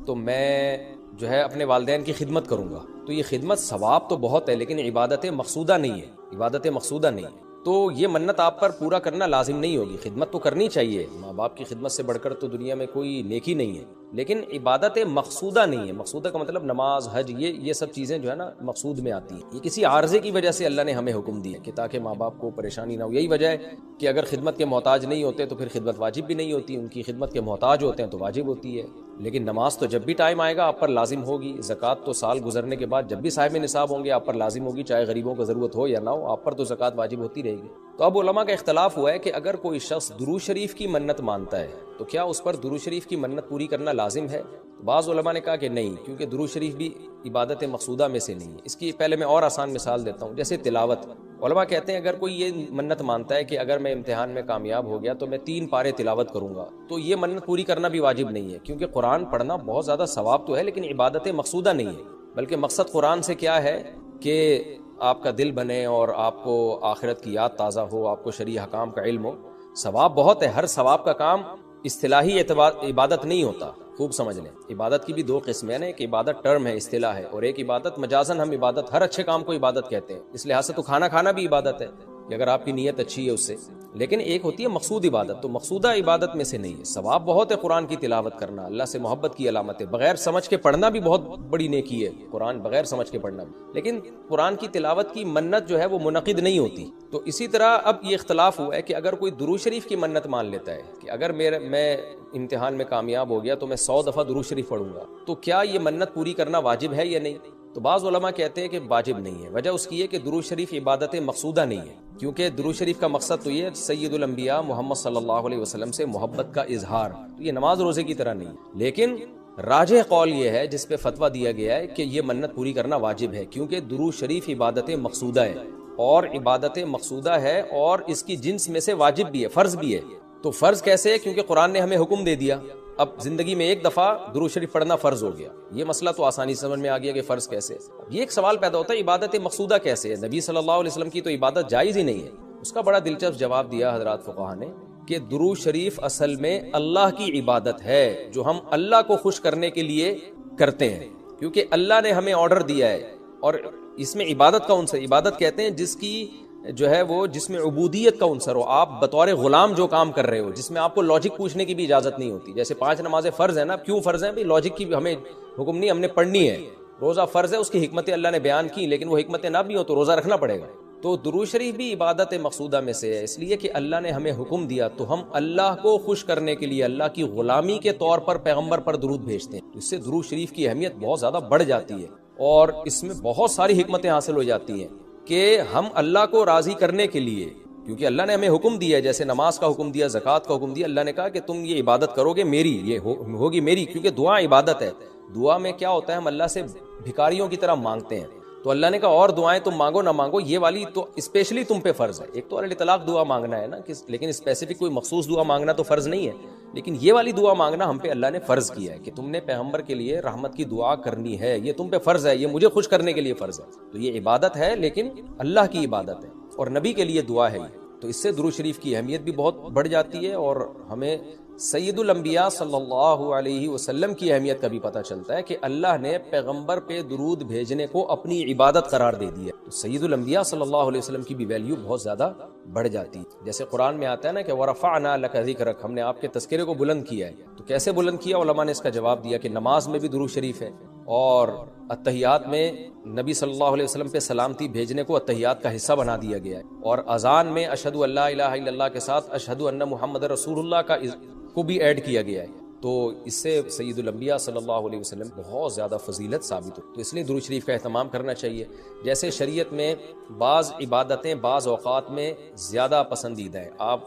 تو میں جو ہے اپنے والدین کی خدمت کروں گا، تو یہ خدمت ثواب تو بہت ہے لیکن عبادت مقصودہ نہیں ہے، عبادت مقصودہ نہیں ہے، تو یہ منت آپ پر پورا کرنا لازم نہیں ہوگی۔ خدمت تو کرنی چاہیے، ماں باپ کی خدمت سے بڑھ کر تو دنیا میں کوئی نیکی نہیں ہے، لیکن عبادت مقصودہ نہیں ہے۔ مقصودہ کا مطلب نماز، حج، یہ سب چیزیں جو ہے نا مقصود میں آتی ہیں۔ یہ کسی عارضے کی وجہ سے اللہ نے ہمیں حکم دیا کہ تاکہ ماں باپ کو پریشانی نہ ہو۔ یہی وجہ ہے کہ اگر خدمت کے محتاج نہیں ہوتے تو پھر خدمت واجب بھی نہیں ہوتی، ان کی خدمت کے محتاج ہوتے ہیں تو واجب ہوتی ہے۔ لیکن نماز تو جب بھی ٹائم آئے گا آپ پر لازم ہوگی، زکوٰۃ تو سال گزرنے کے بعد جب بھی صاحب نصاب ہوں گے آپ پر لازم ہوگی، چاہے غریبوں کو ضرورت ہو یا نہ ہو، آپ پر تو زکوٰۃ واجب ہوتی رہے گی۔ تو اب علماء کا اختلاف ہوا ہے کہ اگر کوئی شخص درود شریف کی منت مانتا ہے تو کیا اس پر درود شریف کی منت پوری کرنا لازم ہے؟ بعض علماء نے کہا کہ نہیں، کیونکہ درود شریف بھی عبادت مقصودہ میں سے نہیں ہے۔ اس کی پہلے میں اور آسان مثال دیتا ہوں، جیسے تلاوت۔ علماء کہتے ہیں اگر کوئی یہ منت مانتا ہے کہ اگر میں امتحان میں کامیاب ہو گیا تو میں 3 پارے تلاوت کروں گا، تو یہ منت پوری کرنا بھی واجب نہیں ہے، کیونکہ قرآن پڑھنا بہت زیادہ ثواب تو ہے لیکن عبادت مقصودہ نہیں ہے، بلکہ مقصد قرآن سے کیا ہے کہ آپ کا دل بنے اور آپ کو آخرت کی یاد تازہ ہو، آپ کو شرعی احکام کا علم ہو۔ ثواب بہت ہے، ہر ثواب کا کام اصطلاحی عبادت نہیں ہوتا، خوب سمجھ لیں۔ عبادت کی بھی 2 قسمیں ہیں، ایک عبادت ٹرم ہے، اصطلاح ہے، اور ایک عبادت مجازن ہم عبادت، ہر اچھے کام کو عبادت کہتے ہیں۔ اس لحاظ سے تو کھانا کھانا بھی عبادت ہے کہ اگر آپ کی نیت اچھی ہے اس سے، لیکن ایک ہوتی ہے مقصود عبادت، تو مقصودہ عبادت میں سے نہیں ہے۔ ثواب بہت ہے قرآن کی تلاوت کرنا، اللہ سے محبت کی علامت ہے، بغیر سمجھ کے پڑھنا بھی بہت بڑی نیکی ہے، قرآن بغیر سمجھ کے پڑھنا بھی، لیکن قرآن کی تلاوت کی منت جو ہے وہ منعقد نہیں ہوتی۔ تو اسی طرح اب یہ اختلاف ہوا ہے کہ اگر کوئی درود شریف کی منت مان لیتا ہے کہ اگر میں امتحان میں کامیاب ہو گیا تو میں 100 دفعہ درود شریف پڑھوں گا، تو کیا یہ منت پوری کرنا واجب ہے یا نہیں؟ تو بعض علماء کہتے ہیں کہ واجب نہیں ہے۔ وجہ اس کی ہے کہ درود شریف عبادت مقصودہ نہیں ہے، کیونکہ درود شریف کا مقصد تو یہ سید الانبیاء محمد صلی اللہ علیہ وسلم سے محبت کا اظہار، تو یہ نماز روزے کی طرح نہیں۔ لیکن راجح قول یہ ہے جس پہ فتویٰ دیا گیا ہے کہ یہ منت پوری کرنا واجب ہے، کیونکہ درود شریف عبادت مقصودہ ہے اور عبادت مقصودہ ہے اور اس کی جنس میں سے واجب بھی ہے، فرض بھی ہے۔ تو فرض کیسے ہے؟ کیونکہ قرآن نے ہمیں حکم دے دیا، اب زندگی میں ایک دفعہ درود شریف پڑھنا فرض ہو گیا۔ یہ مسئلہ تو آسانی سمجھ میں آ گیا کہ فرض کیسے۔ اب یہ ایک سوال پیدا ہوتا ہے عبادت مقصودہ کیسے ہے؟ نبی صلی اللہ علیہ وسلم کی تو عبادت جائز ہی نہیں ہے۔ اس کا بڑا دلچسپ جواب دیا حضرات فقہاء نے کہ درود شریف اصل میں اللہ کی عبادت ہے جو ہم اللہ کو خوش کرنے کے لیے کرتے ہیں، کیونکہ اللہ نے ہمیں آرڈر دیا ہے، اور اس میں عبادت کا عنصر، عبادت کہتے ہیں جس کی جو ہے وہ جس میں عبودیت کا عنصر ہو، آپ بطور غلام جو کام کر رہے ہو، جس میں آپ کو لاجک پوچھنے کی بھی اجازت نہیں ہوتی۔ جیسے 5 نمازیں فرض ہیں نا، کیوں فرض ہیں؟ بھائی لاجک کی ہمیں حکم نہیں، ہم نے پڑھنی ہے۔ روزہ فرض ہے، اس کی حکمتیں اللہ نے بیان کی، لیکن وہ حکمتیں نہ بھی ہو تو روزہ رکھنا پڑے گا۔ تو درود شریف بھی عبادت مقصودہ میں سے ہے، اس لیے کہ اللہ نے ہمیں حکم دیا تو ہم اللہ کو خوش کرنے کے لیے اللہ کی غلامی کے طور پر پیغمبر پر درود بھیجتے ہیں. اس سے درود شریف کی اہمیت بہت زیادہ بڑھ جاتی ہے اور اس میں بہت ساری حکمتیں حاصل ہو جاتی ہیں کہ ہم اللہ کو راضی کرنے کے لیے، کیونکہ اللہ نے ہمیں حکم دیا ہے، جیسے نماز کا حکم دیا، زکوٰۃ کا حکم دیا، اللہ نے کہا کہ تم یہ عبادت کرو گے میری، یہ ہوگی میری، کیونکہ دعا عبادت ہے. دعا میں کیا ہوتا ہے، ہم اللہ سے بھکاریوں کی طرح مانگتے ہیں. تو اللہ نے کہا اور دعائیں تم مانگو نہ مانگو، یہ والی تو اسپیشلی تم پہ فرض ہے. ایک تو الاطلاق دعا مانگنا ہے نا، لیکن اسپیسیفک کوئی مخصوص دعا مانگنا تو فرض نہیں ہے، لیکن یہ والی دعا مانگنا ہم پہ اللہ نے فرض کیا ہے کہ تم نے پیغمبر کے لیے رحمت کی دعا کرنی ہے، یہ تم پہ فرض ہے، یہ مجھے خوش کرنے کے لیے فرض ہے. تو یہ عبادت ہے، لیکن اللہ کی عبادت ہے اور نبی کے لیے دعا ہے یہ. تو اس سے درود شریف کی اہمیت بھی بہت بڑھ جاتی ہے اور ہمیں سید الانبیاء صلی اللہ علیہ وسلم کی اہمیت کا بھی پتہ چلتا ہے کہ اللہ نے پیغمبر پہ درود بھیجنے کو اپنی عبادت قرار دے دی ہے. تو سید الانبیاء صلی اللہ علیہ وسلم کی بھی ویلیو بہت زیادہ بڑھ جاتی ہے. جیسے قرآن میں آتا ہے نا کہ وَرَفَعْنَا لَكَ ذِكْرَكَ، ہم نے آپ کے تذکرے کو بلند کیا ہے. تو کیسے بلند کیا؟ علماء نے اس کا جواب دیا کہ نماز میں بھی درود شریف ہے اور اتحیات میں نبی صلی اللہ علیہ وسلم پہ سلامتی بھیجنے کو اتحیات کا حصہ بنا دیا گیا ہے، اور اذان میں اشہدو ان لا الہ الا اللہ کے ساتھ اشہدو ان محمد رسول اللہ کو بھی ایڈ کیا گیا ہے. تو اس سے سید الانبیاء صلی اللہ علیہ وسلم بہت زیادہ فضیلت ثابت ہو. تو اس لیے درود شریف کا اہتمام کرنا چاہیے. جیسے شریعت میں بعض عبادتیں بعض اوقات میں زیادہ پسندیدہ ہیں، آپ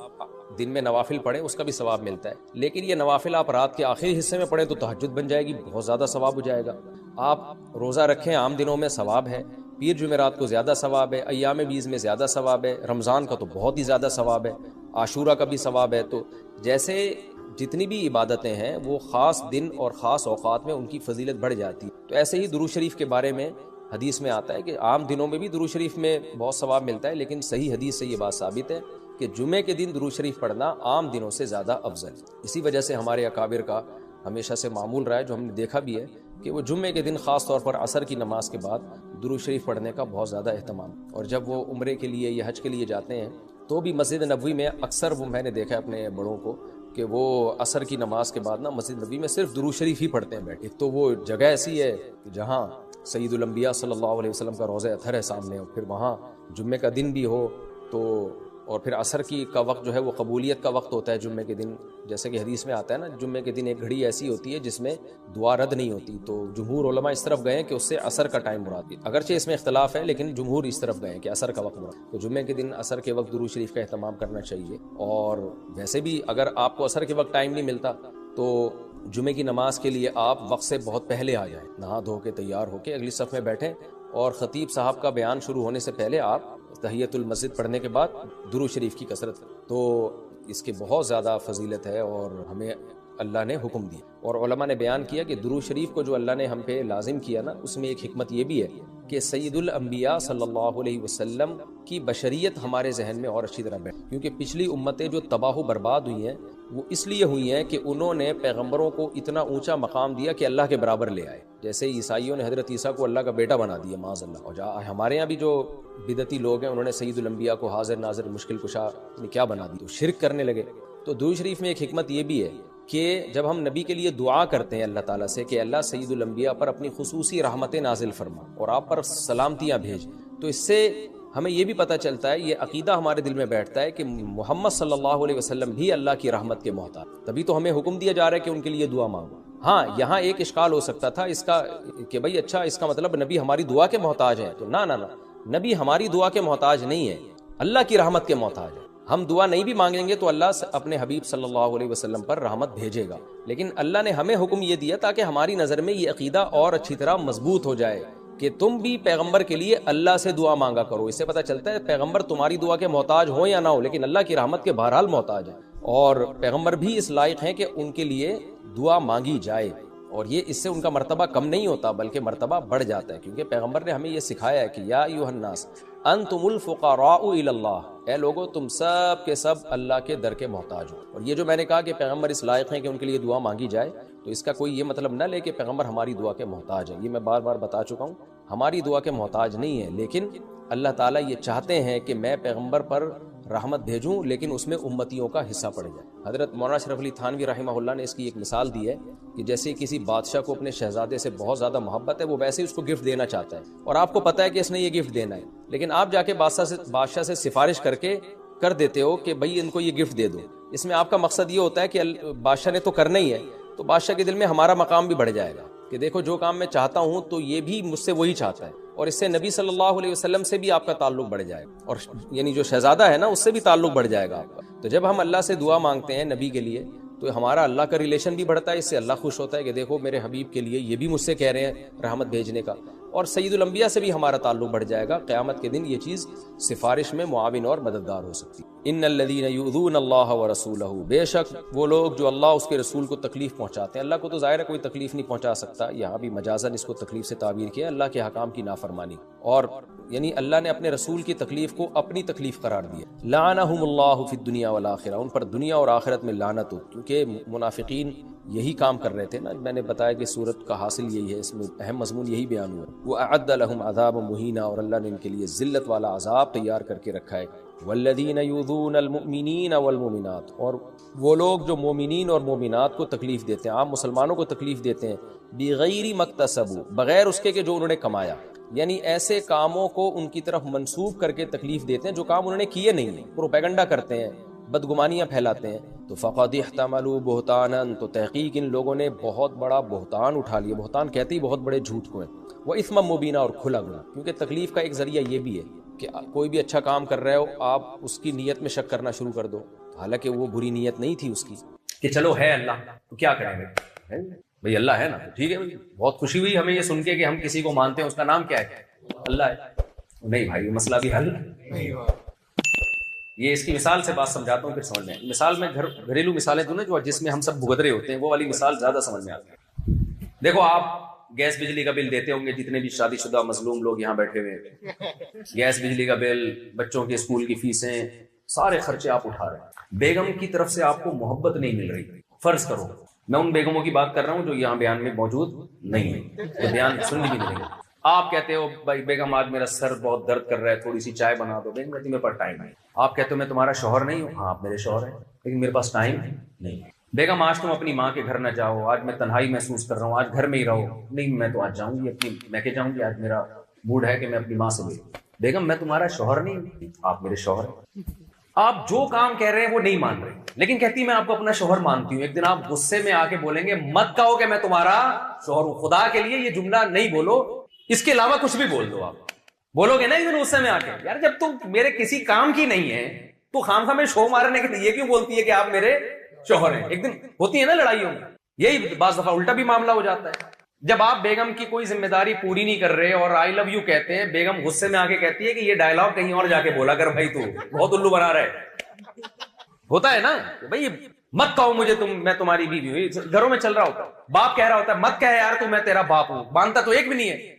دن میں نوافل پڑھیں اس کا بھی ثواب ملتا ہے، لیکن یہ نوافل آپ رات کے آخری حصے میں پڑھیں تو تہجد بن جائے گی، بہت زیادہ ثواب ہو جائے گا. آپ روزہ رکھیں عام دنوں میں ثواب ہے، پیر جمعرات کو زیادہ ثواب ہے، ایام بیز میں زیادہ ثواب ہے، رمضان کا تو بہت ہی زیادہ ثواب ہے، عاشورہ کا بھی ثواب ہے. تو جیسے جتنی بھی عبادتیں ہیں وہ خاص دن اور خاص اوقات میں ان کی فضیلت بڑھ جاتی ہے. تو ایسے ہی درود شریف کے بارے میں حدیث میں آتا ہے کہ عام دنوں میں بھی درود شریف میں بہت ثواب ملتا ہے، لیکن صحیح حدیث سے یہ بات ثابت ہے کہ جمعے کے دن درود شریف پڑھنا عام دنوں سے زیادہ افضل. اسی وجہ سے ہمارے اکابر کا ہمیشہ سے معمول رہا ہے، جو ہم نے دیکھا بھی ہے کہ وہ جمعے کے دن خاص طور پر عصر کی نماز کے بعد درود شریف پڑھنے کا بہت زیادہ اہتمام. اور جب وہ عمرے کے لیے یا حج کے لیے جاتے ہیں تو بھی مسجد نبوی میں اکثر وہ میں نے دیکھا ہے اپنے بڑوں کو کہ وہ عصر کی نماز کے بعد نا مسجد نبوی میں صرف درود شریف ہی پڑھتے ہیں بیٹھے. تو وہ جگہ ایسی ہے کہ جہاں سید الانبیاء صلی اللہ علیہ وسلم کا روضہ اطہر ہے سامنے، اور پھر وہاں جمعے کا دن بھی ہو تو، اور پھر عصر کا وقت جو ہے وہ قبولیت کا وقت ہوتا ہے جمعے کے دن. جیسے کہ حدیث میں آتا ہے نا، جمعے کے دن ایک گھڑی ایسی ہوتی ہے جس میں دعا رد نہیں ہوتی. تو جمہور علماء اس طرف گئے ہیں کہ اس سے عصر کا ٹائم مراد ہے، اگرچہ اس میں اختلاف ہے لیکن جمہور اس طرف گئے ہیں کہ عصر کا وقت مراد. تو جمعے کے دن عصر کے وقت درود شریف کا اہتمام کرنا چاہیے. اور ویسے بھی اگر آپ کو عصر کے وقت ٹائم نہیں ملتا تو جمعے کی نماز کے لیے آپ وقت سے بہت پہلے آ جائیں، نہا دھو کے تیار ہو کے اگلی صف میں بیٹھیں، اور خطیب صاحب کا بیان شروع ہونے سے پہلے آپ تحیۃ المسجد پڑھنے کے بعد درود شریف کی کثرت. تو اس کے بہت زیادہ فضیلت ہے اور ہمیں اللہ نے حکم دی. اور علماء نے بیان کیا کہ درود شریف کو جو اللہ نے ہم پہ لازم کیا نا، اس میں ایک حکمت یہ بھی ہے کہ سید الانبیاء صلی اللہ علیہ وسلم کی بشریت ہمارے ذہن میں اور اچھی طرح بیٹھے. کیونکہ پچھلی امتیں جو تباہ و برباد ہوئی ہیں وہ اس لیے ہوئی ہیں کہ انہوں نے پیغمبروں کو اتنا اونچا مقام دیا کہ اللہ کے برابر لے آئے. جیسے عیسائیوں نے حضرت عیسیٰ کو اللہ کا بیٹا بنا دیا معاذ اللہ. اور ہمارے یہاں بھی جو بدعتی لوگ ہیں انہوں نے سید الانبیاء کو حاضر ناظر مشکل کشا کیا بنا دی، تو شرک کرنے لگے. تو درود شریف میں ایک حکمت یہ بھی ہے کہ جب ہم نبی کے لیے دعا کرتے ہیں اللہ تعالیٰ سے کہ اللہ سید الانبیاء پر اپنی خصوصی رحمتیں نازل فرما اور آپ پر سلامتیاں بھیج، تو اس سے ہمیں یہ بھی پتہ چلتا ہے، یہ عقیدہ ہمارے دل میں بیٹھتا ہے کہ محمد صلی اللہ علیہ وسلم بھی اللہ کی رحمت کے محتاج. تبھی تو ہمیں حکم دیا جا رہا ہے کہ ان کے لیے دعا مانگو. ہاں یہاں ایک اشکال ہو سکتا تھا اس کا کہ بھئی اچھا اس کا مطلب نبی ہماری دعا کے محتاج ہیں. تو نہ، نبی ہماری دعا کے محتاج نہیں ہے، اللہ کی رحمت کے محتاج ہے. ہم دعا نہیں بھی مانگیں گے تو اللہ اپنے حبیب صلی اللہ علیہ وسلم پر رحمت بھیجے گا، لیکن اللہ نے ہمیں حکم یہ دیا تاکہ ہماری نظر میں یہ عقیدہ اور اچھی طرح مضبوط ہو جائے کہ تم بھی پیغمبر کے لیے اللہ سے دعا مانگا کرو. اس سے پتہ چلتا ہے پیغمبر تمہاری دعا کے محتاج ہو یا نہ ہو، لیکن اللہ کی رحمت کے بہرحال محتاج ہیں، اور پیغمبر بھی اس لائق ہیں کہ ان کے لیے دعا مانگی جائے. اور یہ اس سے ان کا مرتبہ کم نہیں ہوتا بلکہ مرتبہ بڑھ جاتا ہے، کیونکہ پیغمبر نے ہمیں یہ سکھایا ہے کہ یا ایھا الناس انتم الفقراء الی اللہ، اے لوگو تم سب کے سب اللہ کے در کے محتاج ہو. اور یہ جو میں نے کہا کہ پیغمبر اس لائق ہیں کہ ان کے لیے دعا مانگی جائے، تو اس کا کوئی یہ مطلب نہ لے کہ پیغمبر ہماری دعا کے محتاج ہیں. یہ میں بار بار بتا چکا ہوں، ہماری دعا کے محتاج نہیں ہے، لیکن اللہ تعالیٰ یہ چاہتے ہیں کہ میں پیغمبر پر رحمت بھیجوں لیکن اس میں امتیوں کا حصہ پڑ جائے. حضرت مولانا اشرف علی تھانوی رحمہ اللہ نے اس کی ایک مثال دی ہے کہ جیسے کسی بادشاہ کو اپنے شہزادے سے بہت زیادہ محبت ہے, وہ ویسے ہی اس کو گفٹ دینا چاہتا ہے, اور آپ کو پتہ ہے کہ اس نے یہ گفٹ دینا ہے, لیکن آپ جا کے بادشاہ سے سفارش کر دیتے ہو کہ بھائی ان کو یہ گفٹ دے دو. اس میں آپ کا مقصد یہ ہوتا ہے کہ بادشاہ نے تو کرنا ہی ہے, تو بادشاہ کے دل میں ہمارا مقام بھی بڑھ جائے گا کہ دیکھو جو کام میں چاہتا ہوں تو یہ بھی مجھ سے وہی چاہتا ہے, اور اس سے نبی صلی اللہ علیہ وسلم سے بھی آپ کا تعلق بڑھ جائے گا, اور یعنی جو شہزادہ ہے نا اس سے بھی تعلق بڑھ جائے گا آپ کا. تو جب ہم اللہ سے دعا مانگتے ہیں نبی کے لیے تو ہمارا اللہ کا ریلیشن بھی بڑھتا ہے, اس سے اللہ خوش ہوتا ہے کہ دیکھو میرے حبیب کے لیے یہ بھی مجھ سے کہہ رہے ہیں رحمت بھیجنے کا, اور سید الانبیاء سے بھی ہمارا تعلق بڑھ جائے گا. قیامت کے دن یہ چیز سفارش میں معاون اور مددگار ہو سکتی ہے. ان الذین یؤذون اللہ ورسولہ, بے شک وہ لوگ جو اللہ اس کے رسول کو تکلیف پہنچاتے ہیں. اللہ کو تو ظاہر ہے کوئی تکلیف نہیں پہنچا سکتا, یہاں بھی مجازاً اس کو تکلیف سے تعبیر کیا, اللہ کے حکام کی نافرمانی, اور یعنی اللہ نے اپنے رسول کی تکلیف کو اپنی تکلیف قرار دیا. لعنہم اللہ فی الدنیا والآخرہ, ان پر دنیا اور آخرت میں لعنت ہو, کیونکہ منافقین یہی کام کر رہے تھے نا. میں نے بتایا کہ سورت کا حاصل یہی ہے, اس میں اہم مضمون یہی بیان ہوا. وَأَعَدَّ لَهُمْ عَذَابًا مُهِينًا, اور اللہ نے ان کے لیے ذلت والا عذاب تیار کر کے رکھا ہے. وَالَّذِينَ يُؤْذُونَ الْمُؤْمِنِينَ وَالْمُؤْمِنَاتِ, اور وہ لوگ جو مومنین اور مومنات کو تکلیف دیتے ہیں, عام مسلمانوں کو تکلیف دیتے ہیں, بِغَيْرِ مَكْتَسَبُوا, بغیر اس کے کہ جو انہوں نے کمایا, یعنی ایسے کاموں کو ان کی طرف منسوب کر کے تکلیف دیتے ہیں جو کام انہوں نے کیے نہیں ہیں, پروپیگنڈا کرتے ہیں, بدگمانیاں پھیلاتے ہیں. تو فقد احتملوا بہتانا, تو تحقیق ان لوگوں نے بہت بڑا بہتان اٹھا لیا. بہتان کہتے ہی بہت بڑے جھوٹ کو ہیں. وہ اثما مبینہ, اور کھلا گناہ, کیونکہ تکلیف کا ایک ذریعہ یہ بھی ہے کہ کوئی بھی اچھا کام کر رہے ہو آپ اس کی نیت میں شک کرنا شروع کر دو, حالانکہ وہ بری نیت نہیں تھی اس کی, کہ چلو ہے اللہ تو کیا کریں گے بھئی, اللہ ہے نا تو ٹھیک ہے. بہت خوشی ہوئی ہمیں یہ سن کے کہ ہم کسی کو مانتے ہیں, اس کا نام کیا ہے, اللہ ہے. نہیں بھائی, یہ مسئلہ بھی حل نہیں ہوا. یہ اس کی مثال سے بات سمجھاتا ہوں پھر سمجھ میں. مثال میں گھریلو مثالیں دوں نا جو جس میں ہم سب بھگت رہے ہوتے ہیں, وہ والی مثال زیادہ سمجھ میں آتی ہے. دیکھو آپ گیس بجلی کا بل دیتے ہوں گے, جتنے بھی شادی شدہ مظلوم لوگ یہاں بیٹھے ہوئے ہیں, گیس بجلی کا بل, بچوں کے اسکول کی فیسیں, سارے خرچے آپ اٹھا رہے ہیں. بیگم کی طرف سے آپ کو محبت نہیں مل رہی. فرض کرو میں ان بیگموں کی بات کر رہا ہوں جو یہاں بیان میں موجود نہیں ہے, تو بیان سننے بھی نہیں ہے. آپ کہتے ہو بھائی بیگم آج میرا سر بہت درد کر رہا ہے, تھوڑی سی چائے بنا دو. بیگم کہتی میرے پاس ٹائم نہیں. آپ کہتے ہو میں تمہارا شوہر نہیں ہوں, ہاں آپ میرے شوہر ہیں, لیکن میرے پاس ٹائم نہیں. بیگم آج تم اپنی ماں کے گھر نہ جاؤ, آج میں تنہائی محسوس کر رہا ہوں, آج گھر میں ہی رہو. نہیں میں تو آج جاؤں گی, اپنی میں کہ جاؤں گی, آج میرا موڈ ہے کہ میں اپنی ماں سے ملوں. بیگم میں تمہارا شوہر نہیں ہوں, آپ میرے شوہر ہیں. آپ جو کام کہہ رہے ہیں وہ نہیں مان رہے, لیکن کہتی میں آپ کو اپنا شوہر مانتی ہوں. ایک دن آپ غصے میں آ کے بولیں گے مت کہو کہ میں تمہارا شوہر ہوں, خدا کے لیے یہ جملہ نہیں بولو, اس کے علاوہ کچھ بھی بول دو. آپ بولو گے نا ایک دن غصے میں آ کے, یار جب تم میرے کسی کام کی نہیں ہے تو خام خواہ میں شو مارنے کے لیے یہ کیوں بولتی ہے کہ آپ میرے شوہر ہیں. ایک دن ہوتی ہے نا لڑائیوں میں, یہی بعض دفعہ الٹا بھی معاملہ ہو جاتا ہے. جب آپ بیگم کی کوئی ذمہ داری پوری نہیں کر رہے اور آئی لو یو کہتے ہیں, بیگم غصے میں آ کے کہتی ہے کہ یہ ڈائلاگ کہیں اور جا کے بولا کر بھائی, تو بہت الو بنا رہا ہے. ہوتا ہے نا بھائی, مت کہو مجھے میں تمہاری بیوی ہوں, گھروں میں چل رہا ہوتا ہے. باپ کہہ رہا ہوتا ہے مت کہے یار تو میں تیرا باپ ہوں, مانتا تو ایک بھی نہیں ہے.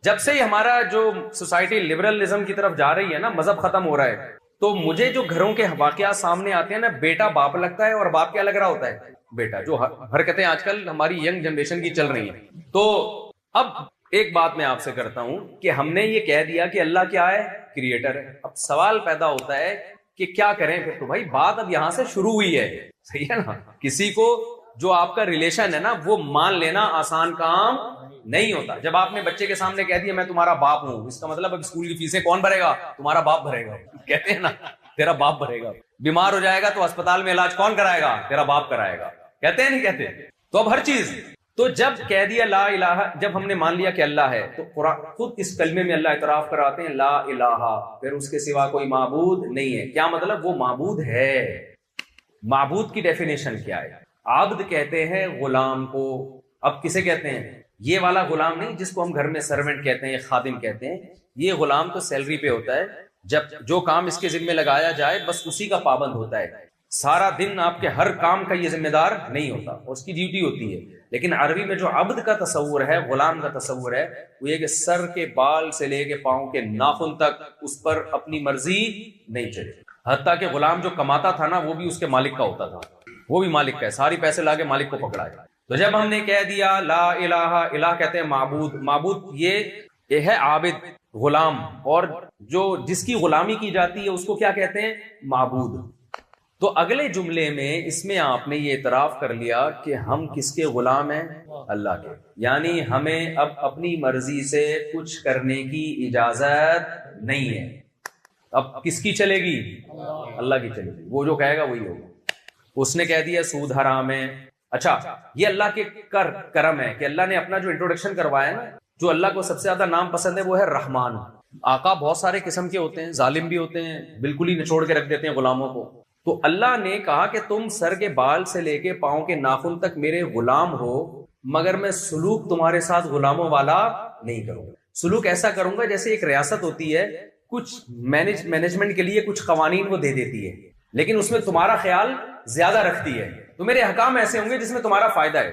جب سے ہمارا جو سوسائٹی لبرلزم کی طرف جا رہی ہے نا, مذہب ختم ہو رہا ہے, تو مجھے جو گھروں کے واقعات سامنے آتے ہیں نا, بیٹا باپ لگتا ہے اور باپ کیا لگ رہا ہوتا ہے, بیٹا. جو حرکتیں آج کل ہماری ینگ جنریشن کی چل رہی ہیں. تو اب ایک بات میں آپ سے کرتا ہوں کہ ہم نے یہ کہہ دیا کہ اللہ کیا ہے, کریٹر ہے. اب سوال پیدا ہوتا ہے کہ کیا کریں پھر. تو بھائی بات اب یہاں سے شروع ہوئی ہے, صحیح ہے نا. کسی کو جو آپ کا ریلیشن ہے نا وہ مان لینا آسان کام نہیں ہوتا. جب آپ نے بچے کے سامنے کہہ دیا میں تمہارا باپ ہوں, اس کا مطلب اب اسکول کی فیسیں کون بھرے گا, تمہارا باپ بھرے گا. کہتے ہیں نا تیرا باپ بھرے گا. بیمار ہو جائے گا تو اسپتال میں علاج کون کرائے گا, تیرا باپ کرائے گا. کہتے ہیں نہیں کہتے. تو اب ہر چیز, تو جب کہہ دیا لا الہ, جب ہم نے مان لیا کہ اللہ ہے, تو قرآن خود اس کلمے میں اللہ اعتراف کراتے ہیں لا الہ, پھر اس کے سوا کوئی معبود نہیں ہے. کیا مطلب, وہ معبود ہے. معبود کی ڈیفینیشن کیا ہے, عبد کہتے ہیں غلام کو. اب کسے کہتے ہیں, یہ والا غلام نہیں جس کو ہم گھر میں سرونٹ کہتے ہیں, خادم کہتے ہیں. یہ غلام تو سیلری پہ ہوتا ہے, جب جو کام اس کے ذمہ لگایا جائے بس اسی کا پابند ہوتا ہے. سارا دن آپ کے ہر کام کا یہ ذمہ دار نہیں ہوتا, اس کی ڈیوٹی ہوتی ہے. لیکن عربی میں جو عبد کا تصور ہے, غلام کا تصور ہے, وہ یہ کہ سر کے بال سے لے کے پاؤں کے ناخن تک اس پر اپنی مرضی نہیں چلے. حتیٰ کہ غلام جو کماتا تھا نا وہ بھی اس کے مالک کا ہوتا تھا, وہ بھی مالک کا ہے, ساری پیسے لا کے مالک کو پکڑا ہے. تو جب ہم نے کہہ دیا لا الہ, الہ کہتے ہیں معبود. معبود یہ ہے عابد, غلام، اور جو جس کی غلامی کی جاتی ہے اس کو کیا کہتے ہیں؟ معبود۔ تو اگلے جملے میں اس میں آپ نے یہ اعتراف کر لیا کہ ہم کس کے غلام ہیں؟ اللہ کے، یعنی ہمیں اب اپنی مرضی سے کچھ کرنے کی اجازت نہیں ہے۔ اب کس کی چلے گی؟ اللہ کی چلے گی، وہ جو کہے گا وہی ہوگا۔ اس نے کہہ دیا سود حرام ہے۔ اچھا، یہ اللہ کے کرم ہے کہ اللہ نے اپنا جو انٹروڈکشن کروایا نا، جو اللہ کو سب سے زیادہ نام پسند ہے وہ ہے رحمان۔ آقا بہت سارے قسم کے ہوتے ہیں، ظالم بھی ہوتے ہیں، بالکل ہی نچوڑ کے رکھ دیتے ہیں غلاموں کو۔ تو اللہ نے کہا کہ تم سر کے بال سے لے کے پاؤں کے ناخن تک میرے غلام ہو، مگر میں سلوک تمہارے ساتھ غلاموں والا نہیں کروں گا۔ سلوک ایسا کروں گا جیسے ایک ریاست ہوتی ہے، کچھ مینجمنٹ کے لیے کچھ قوانین وہ دے دیتی ہے، لیکن اس میں تمہارا خیال زیادہ رکھتی ہے۔ تو میرے احکام ایسے ہوں گے جس میں تمہارا فائدہ ہے۔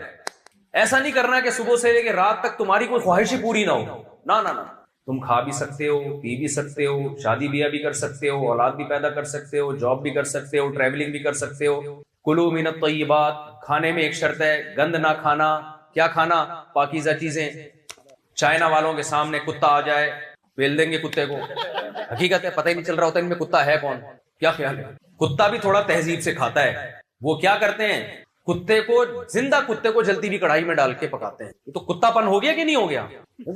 ایسا نہیں کرنا کہ صبح سے لے کے رات تک تمہاری کوئی خواہش ہی پوری نہ ہو، نہ نہ نہ، تم کھا بھی سکتے ہو، پی بھی سکتے ہو، شادی بیاہ بھی کر سکتے ہو، اولاد بھی پیدا کر سکتے ہو، جاب بھی کر سکتے ہو، ٹریولنگ بھی کر سکتے ہو۔ کلو من الطیبات، کھانے میں ایک شرط ہے، گند نہ کھانا۔ کیا کھانا؟ پاکیزہ چیزیں۔ چائنا والوں کے سامنے کتا آ جائے، پیل دیں گے کتے کو۔ حقیقت ہے پتہ ہی نہیں چل رہا ہوتا ان میں کتا ہے کون۔ کیا خیال ہے؟ کتا بھی تھوڑا تہذیب سے کھاتا ہے۔ وہ کیا کرتے ہیں؟ کتے کو، زندہ کتے کو جلتی بھی کڑھائی میں ڈال کے پکاتے ہیں۔ یہ تو کتا پن ہو گیا کہ نہیں ہو گیا؟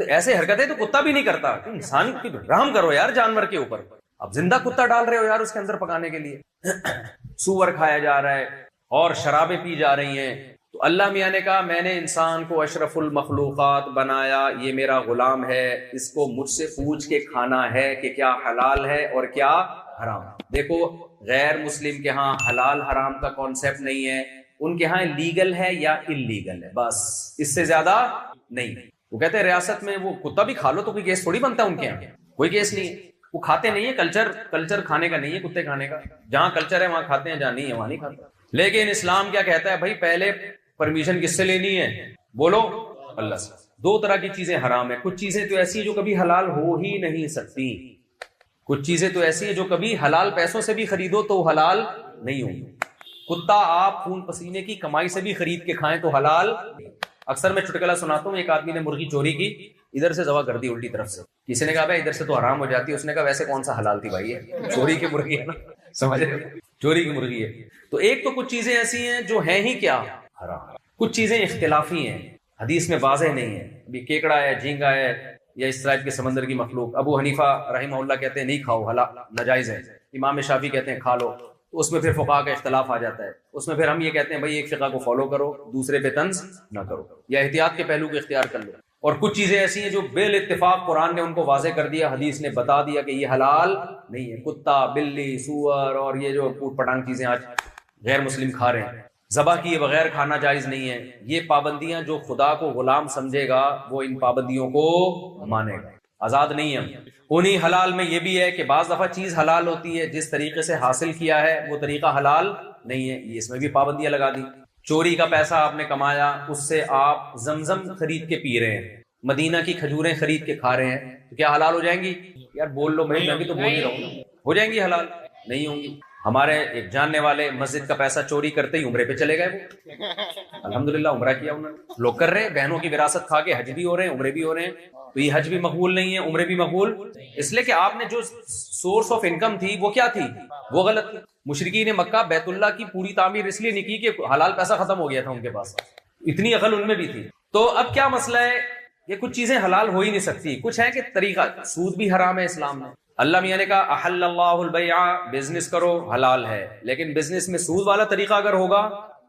ایسے حرکتیں تو کتا بھی نہیں کرتا۔ انسان کی رحم کرو یار جانور کے اوپر۔ اب زندہ کتا ڈال رہے ہو یار اس کے اندر پکانے کے لیے۔ سور کھایا جا رہا ہے اور شرابیں پی جا رہی ہیں۔ تو اللہ میاں نے کہا میں نے انسان کو اشرف المخلوقات بنایا، یہ میرا غلام ہے، اس کو مجھ سے پوچھ کے کھانا ہے کہ کیا حلال ہے اور کیا حرام۔ دیکھو غیر مسلم کے ہاں حلال حرام کا کانسیپٹ نہیں ہے، ان کے ہاں لیگل ہے یا انلیگل ہے، بس اس سے زیادہ نہیں۔ وہ کہتے ہیں ریاست میں وہ کتا بھی کھا لو تو کوئی کیس تھوڑی بنتا ہے ان کے یہاں، کوئی کیس نہیں ہے۔ وہ کھاتے نہیں ہے، کلچر کھانے کا نہیں ہے کتے کھانے کا۔ جہاں کلچر ہے وہاں کھاتے ہیں، جہاں نہیں ہے وہاں نہیں کھاتے۔ لیکن اسلام کیا کہتا ہے؟ بھائی پہلے پرمیشن کس سے لینی ہے؟ بولو اللہ سے۔ دو طرح کی چیزیں حرام ہیں، کچھ چیزیں تو ایسی ہیں جو کبھی حلال ہو ہی نہیں سکتی، کچھ چیزیں تو ایسی ہیں جو کبھی حلال پیسوں سے بھی خریدو تو حلال نہیں ہوں گی۔ کتا آپ خون پسینے کی کمائی سے بھی خرید کے کھائیں تو حلال۔ اکثر میں چٹکلا سناتا ہوں، ایک آدمی نے مرغی چوری کی، ادھر سے ذبح کر دی الٹی طرف سے۔ کسی نے کہا بھائی ادھر سے تو حرام ہو جاتی ہے، اس نے کہا ویسے کون سا حلال تھی بھائی، ہے چوری کی مرغی ہے نا، سمجھ رہے، چوری کی مرغی ہے۔ تو ایک تو کچھ چیزیں ایسی ہیں جو ہیں ہی کیا حرام، کچھ چیزیں اختلافی ہیں، حدیث میں واضح نہیں ہے۔ ابھی کیکڑا ہے، جھینگا ہے، یا اس طرح کے سمندر کی مخلوق، ابو حنیفہ رحمہ اللہ کہتے ہیں نہیں کھاؤ، حلال ناجائز ہے، امام شافعی کہتے ہیں کھا لو۔ تو اس میں پھر فقہاء کا اختلاف آ جاتا ہے، اس میں پھر ہم یہ کہتے ہیں بھائی ایک فقہ کو فالو کرو، دوسرے پہ طنز نہ کرو، یا احتیاط کے پہلو کو اختیار کر لو۔ اور کچھ چیزیں ایسی ہیں جو بال اتفاق قرآن نے ان کو واضح کر دیا، حدیث نے بتا دیا کہ یہ حلال نہیں ہے۔ کتا، بلی، سور اور یہ جو پوٹ پٹانگ چیزیں آج غیر مسلم کھا رہے ہیں، ذبح کیے بغیر کھانا جائز نہیں ہے۔ یہ پابندیاں جو خدا کو غلام سمجھے گا وہ ان پابندیوں کو مانے گا، آزاد نہیں ہے۔ انہی حلال میں یہ بھی ہے کہ بعض دفعہ چیز حلال ہوتی ہے، جس طریقے سے حاصل کیا ہے وہ طریقہ حلال نہیں ہے، یہ اس میں بھی پابندیاں لگا دی۔ چوری کا پیسہ آپ نے کمایا، اس سے آپ زمزم خرید کے پی رہے ہیں، مدینہ کی کھجوریں خرید کے کھا رہے ہیں، تو کیا حلال ہو جائیں گی؟ یار بول لو بھائی، میں بھی تو بول ہی رہا ہوں، ہو جائیں گی حلال؟ نہیں ہوں گی۔ ہمارے ایک جاننے والے مسجد کا پیسہ چوری کرتے ہی عمرے پہ چلے گئے، وہ الحمدللہ عمرہ کیا انہوں نے۔ لوگ کر رہے ہیں، بہنوں کی وراثت کھا کے حج بھی ہو رہے ہیں، عمرے بھی ہو رہے ہیں۔ تو یہ حج بھی مقبول نہیں ہے، عمرے بھی مقبول، اس لیے کہ آپ نے جو سورس آف انکم تھی وہ کیا تھی؟ وہ غلط تھی۔ مشرکین مکہ بیت اللہ کی پوری تعمیر اس لیے نہیں کی کہ حلال پیسہ ختم ہو گیا تھا ان کے پاس، اتنی عقل ان میں بھی تھی۔ تو اب کیا مسئلہ ہے؟ یہ کچھ چیزیں حلال ہو ہی نہیں سکتی، کچھ ہے کہ طریقہ، سود بھی حرام ہے اسلام میں۔ اللہ میاں نے کہا احل اللہ البیع، بزنس کرو حلال ہے، لیکن بزنس میں سود والا طریقہ اگر ہوگا،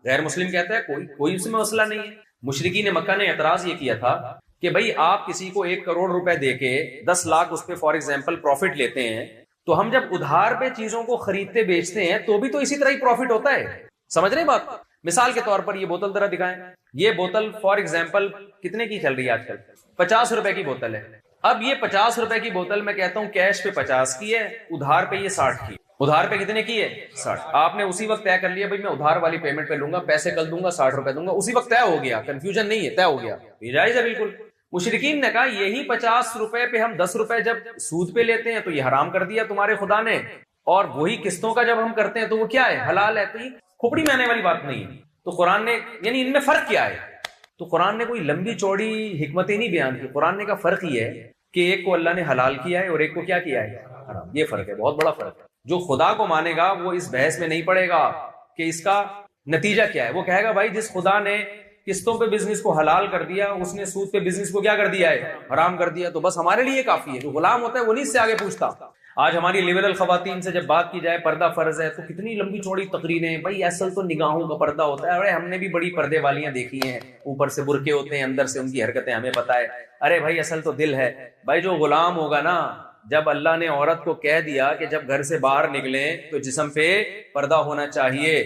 غیر مسلم کہتا ہے کوئی اس میں مسئلہ نہیں ہے۔ مشرکین مکہ نے اعتراض یہ کیا تھا کہ بھائی آپ کسی کو 1 کروڑ روپے دے کے 10 لاکھ اس پہ فار ایگزامپل پروفٹ لیتے ہیں، تو ہم جب ادھار پہ چیزوں کو خریدتے بیچتے ہیں تو بھی تو اسی طرح ہی پروفٹ ہوتا ہے، سمجھ رہے ہیں بات؟ مثال کے طور پر یہ بوتل ذرا دکھائیں، یہ بوتل فار ایگزامپل کتنے کی چل رہی ہے آج کل؟ 50 روپے کی بوتل ہے۔ اب یہ 50 روپے کی بوتل میں کہتا ہوں کیش پہ 50 کی ہے، ادھار پہ یہ 60 کی۔ ادھار پہ کتنے کی ہے؟ 60۔ آپ نے اسی وقت طے کر لیا بھائی میں ادھار والی پیمنٹ پہ لوں گا، پیسے کل دوں گا، 60 روپے دوں گا، اسی وقت طے ہو گیا، کنفیوژن نہیں ہے، طے ہو گیا، یہ جائز ہے بالکل۔ مشرکین نے کہا یہی 50 روپے پہ ہم 10 روپے جب سود پہ لیتے ہیں تو یہ حرام کر دیا تمہارے خدا نے، اور وہی قسطوں کا جب ہم کرتے ہیں تو وہ کیا ہے؟ حلال ہے۔ تو یہ کھوپڑی میں آنے والی بات نہیں ہے۔ تو قرآن نے، یعنی ان میں فرق کیا ہے؟ تو قرآن نے کوئی لمبی چوڑی حکمتیں نہیں بیان کی، قرآن نے کا فرق یہ ہے کہ ایک کو اللہ نے حلال کیا ہے اور ایک کو کیا کیا ہے حرام. یہ فرق ہے, بہت بڑا فرق ہے. جو خدا کو مانے گا وہ اس بحث میں نہیں پڑے گا کہ اس کا نتیجہ کیا ہے. وہ کہے گا بھائی جس خدا نے قسطوں پہ بزنس کو حلال کر دیا, اس نے سود پہ بزنس کو کیا کر دیا ہے حرام کر دیا, تو بس ہمارے لیے کافی ہے. جو غلام ہوتا ہے وہ نہیں اس سے آگے پوچھتا. آج ہماری لبرل خواتین سے جب بات کی جائے پردہ فرض ہے تو کتنی لمبی چوڑی تقریریں, بھائی اصل تو نگاہوں کا پردہ ہوتا ہے. ارے ہم نے بھی بڑی پردے والیاں دیکھی ہیں, اوپر سے برقعے ہوتے ہیں, اندر سے ان کی حرکتیں ہمیں پتہ ہے. ارے بھائی اصل تو دل ہے. بھائی جو غلام ہوگا نا, جب اللہ نے عورت کو کہہ دیا کہ جب گھر سے باہر نکلیں تو جسم پہ پردہ ہونا چاہیے,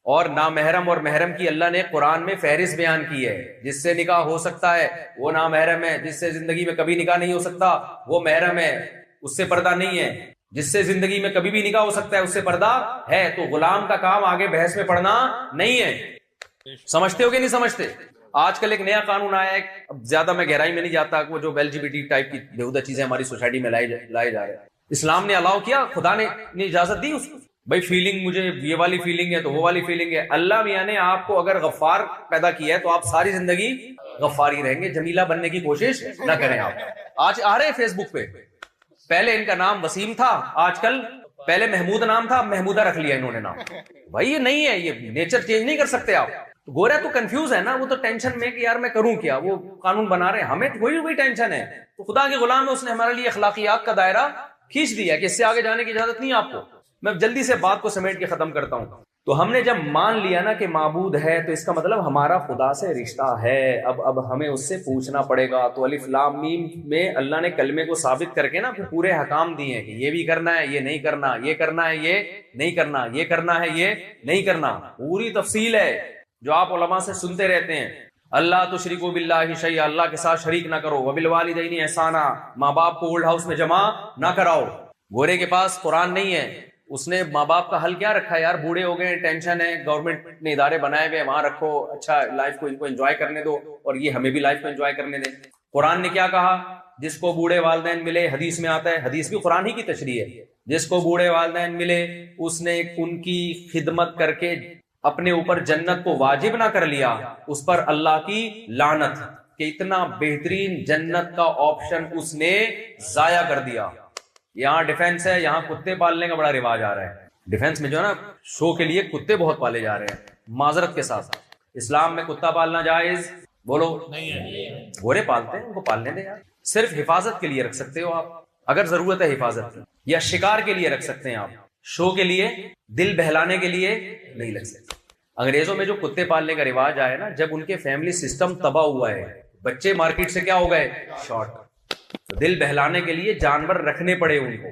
اور نامحرم اور محرم کی اللہ نے قرآن میں فہرست بیان کی ہے. جس سے نکاح ہو سکتا ہے وہ نامحرم ہے, جس سے زندگی میں کبھی نکاح نہیں ہو سکتا وہ محرم ہے, اس سے پردہ نہیں ہے. جس سے زندگی میں کبھی بھی نکاح ہو سکتا ہے اس سے پردہ ہے. تو غلام کا کام آگے بحث میں پڑھنا نہیں ہے. سمجھتے ہو کہ نہیں سمجھتے؟ آج کل ایک نیا قانون آیا ہے, اب زیادہ میں گہرائی میں نہیں جاتا, وہ جو LGBT ٹائپ کی بےہودہ چیزیں ہماری سوسائٹی میں لائے جا رہے ہیں. اسلام نے الاؤ کیا, خدا نے اجازت دی اس کو. بھائی فیلنگ, مجھے یہ والی فیلنگ ہے تو وہ والی فیلنگ ہے. اللہ میاں نے آپ کو اگر غفار پیدا کیا ہے تو آپ ساری زندگی غفار ہی رہیں گے, جمیلہ بننے کی کوشش نہ کریں. آپ آج آ رہے ہیں فیس بک پہ, پہلے ان کا نام وسیم تھا, آج کل پہلے محمود نام تھا, محمودہ رکھ لیا انہوں نے نام. بھائی یہ نہیں ہے, یہ نیچر چینج نہیں کر سکتے آپ. گورا تو کنفیوز ہے نا, وہ تو ٹینشن میں کہ یار میں کروں کیا, وہ قانون بنا رہے ہیں, ہمیں وہی ٹینشن ہے. تو خدا کے غلام ہے, اس نے ہمارے لیے اخلاقیات کا دائرہ کھینچ دیا کہ اس سے آگے جانے کی اجازت نہیں آپ کو. میں جلدی سے بات کو سمیٹ کے ختم کرتا ہوں. تو ہم نے جب مان لیا نا کہ معبود ہے تو اس کا مطلب ہمارا خدا سے رشتہ ہے. اب ہمیں اس سے پوچھنا پڑے گا. تو الف لام میم میں اللہ نے کلمے کو ثابت کر کے نا پھر پورے حکام دیے ہیں کہ یہ بھی کرنا ہے, یہ نہیں کرنا, یہ کرنا ہے, یہ نہیں کرنا, یہ کرنا ہے, یہ نہیں کرنا. پوری تفصیل ہے جو آپ علماء سے سنتے رہتے ہیں. اللہ تشرکوا باللہ شیئا, اللہ کے ساتھ شریک نہ کرو. وبالوالدین احسانا, ماں باپ کو اولڈ ہاؤس میں جمع نہ کراؤ. گورے کے پاس قرآن نہیں ہے, اس نے ماں باپ کا حل کیا رکھا ہے, یار بوڑھے ہو گئے, ٹینشن ہے, گورنمنٹ نے ادارے بنائے ہوئے, وہاں رکھو, اچھا لائف کو ان کو انجوائے کرنے دو, اور یہ ہمیں بھی لائف کو انجوائے کرنے دیں. قرآن نے کیا کہا, جس کو بوڑھے والدین ملے, حدیث میں آتا ہے, حدیث بھی قرآن ہی کی تشریح ہے, جس کو بوڑھے والدین ملے اس نے ان کی خدمت کر کے اپنے اوپر جنت کو واجب نہ کر لیا, اس پر اللہ کی لعنت, کہ اتنا بہترین جنت کا آپشن اس نے ضائع کر دیا. یہاں ڈیفنس ہے, یہاں کتے پالنے کا بڑا رواج آ رہا ہے. ڈیفنس میں جو ہے نا شو کے لیے کتے بہت پالے جا رہے ہیں. معذرت کے ساتھ اسلام میں کتا پالنا جائز بولو نہیں ہے. گھوڑے پالتے ہیں, ان کو پالنے دیں یار. صرف حفاظت کے لیے رکھ سکتے ہو آپ اگر ضرورت ہے حفاظت کی, یا شکار کے لیے رکھ سکتے ہیں آپ, شو کے لیے, دل بہلانے کے لیے نہیں رکھ سکتے. انگریزوں میں جو کتے پالنے کا رواج آیا نا, جب ان کے فیملی سسٹم تباہ ہوا ہے, بچے مارکیٹ سے کیا ہو گئے شارٹ, تو دل بہلانے کے لیے جانور رکھنے پڑے ان کو.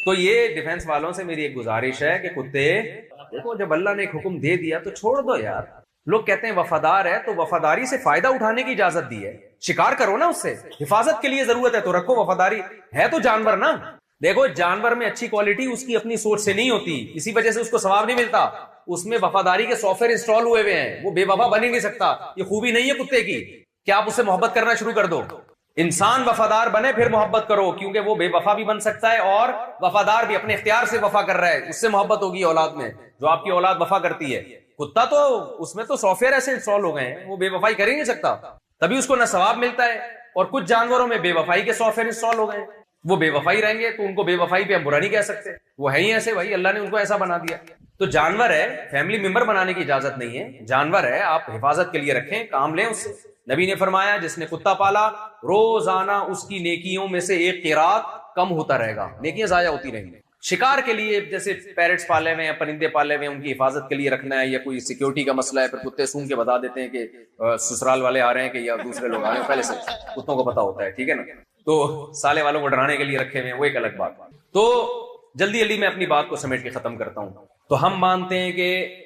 تو یہ ڈیفنس والوں سے میری ایک گزارش ہے کہ کتے دیکھو, جب اللہ نے ایک حکم دے دیا تو چھوڑ دو یار. لوگ کہتے ہیں وفادار ہے, تو وفاداری سے فائدہ اٹھانے کی اجازت دی ہے, شکار کرو نا اس سے, حفاظت کے لیے ضرورت ہے تو رکھو. وفاداری ہے تو جانور نا. دیکھو جانور میں اچھی کوالٹی اس کی اپنی سوچ سے نہیں ہوتی, اسی وجہ سے اس کو ثواب نہیں ملتا. اس میں وفاداری کے سافٹ ویئر انسٹال ہوئے ہوئے ہیں, وہ بے وفا بن ہی نہیں سکتا. یہ خوبی نہیں ہے کتے کی کہ آپ اس سے محبت کرنا شروع کر دو. انسان وفادار بنے پھر محبت کرو, کیونکہ وہ بے وفا بھی بن سکتا ہے اور وفادار بھی, اپنے اختیار سے وفا کر رہا ہے, اس سے محبت ہوگی اولاد میں جو آپ کی اولاد وفا کرتی ہے. کتا تو اس میں تو سافٹ ویئر ایسے انسٹال ہو گئے ہیں, وہ بے وفائی کر ہی نہیں سکتا, تبھی اس کو نہ ثواب ملتا ہے. اور کچھ جانوروں میں بے وفائی کے سافٹ ویئر انسٹال ہو گئے, وہ بے وفائی رہیں گے تو ان کو بے وفائی پہ ہم برا نہیں کہہ سکتے, وہ ہے ہی ایسے, بھائی اللہ نے ان کو ایسا بنا دیا. تو جانور ہے, فیملی ممبر بنانے کی اجازت نہیں ہے. جانور ہے, آپ حفاظت کے لیے رکھیں, کام لیں اس سے. نبی نے فرمایا جس نے کتا پالا روزانہ اس کی نیکیوں میں سے ایک قیراط کم ہوتا رہے گا, نیکیاں ضائع ہوتی رہیں گی. شکار کے لیے جیسے پیرٹس پالے ہوئے ہیں, پرندے پالے ہوئے ہیں, ان کی حفاظت کے لیے رکھنا ہے, یا کوئی سیکیورٹی کا مسئلہ ہے, پھر کتے سونگ کے بتا دیتے ہیں کہ سسرال والے آ رہے ہیں کہ یا دوسرے لوگ آ رہے ہیں, پہلے سے کتوں کو پتا ہوتا ہے, ٹھیک ہے نا. تو سالے والوں کو ڈرانے کے لیے رکھے ہوئے ہیں, وہ ایک الگ بات. تو جلدی میں اپنی بات کو سمیٹ کے ختم کرتا ہوں. تو ہم مانتے ہیں کہ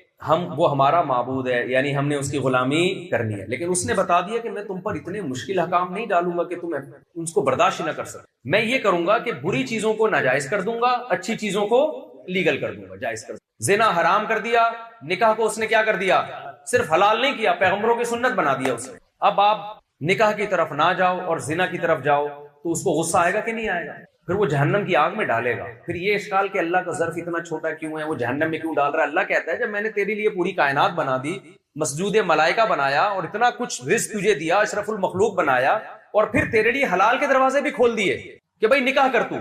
وہ ہمارا معبود ہے, یعنی ہم نے اس کی غلامی کرنی ہے, لیکن اس نے بتا دیا کہ میں تم پر اتنے مشکل حکام نہیں ڈالوں گا کہ تم اس کو برداشت نہ کر سکتے. میں یہ کروں گا کہ بری چیزوں کو ناجائز کر دوں گا, اچھی چیزوں کو لیگل کر دوں گا, جائز کر دوں گا. زنا حرام کر دیا, نکاح کو اس نے کیا کر دیا, صرف حلال نہیں کیا, پیغمبروں کی سنت بنا دیا اس نے. اب آپ نکاح کی طرف نہ جاؤ اور زنا کی طرف جاؤ تو اس کو غصہ آئے گا کہ نہیں آئے گا, پھر وہ جہنم کی آگ میں ڈالے گا. پھر یہ اشکال کہ اللہ کا ظرف اتنا چھوٹا کیوں ہے, وہ جہنم میں کیوں ڈال رہا ہے. اللہ کہتا ہے جب میں نے تیرے لیے پوری کائنات بنا دی, مسجود ملائکہ بنایا, اور اتنا کچھ رزق تجھے دیا, اشرف المخلوق بنایا, اور پھر تیرے لیے حلال کے دروازے بھی کھول دیے کہ بھائی نکاح کر تو،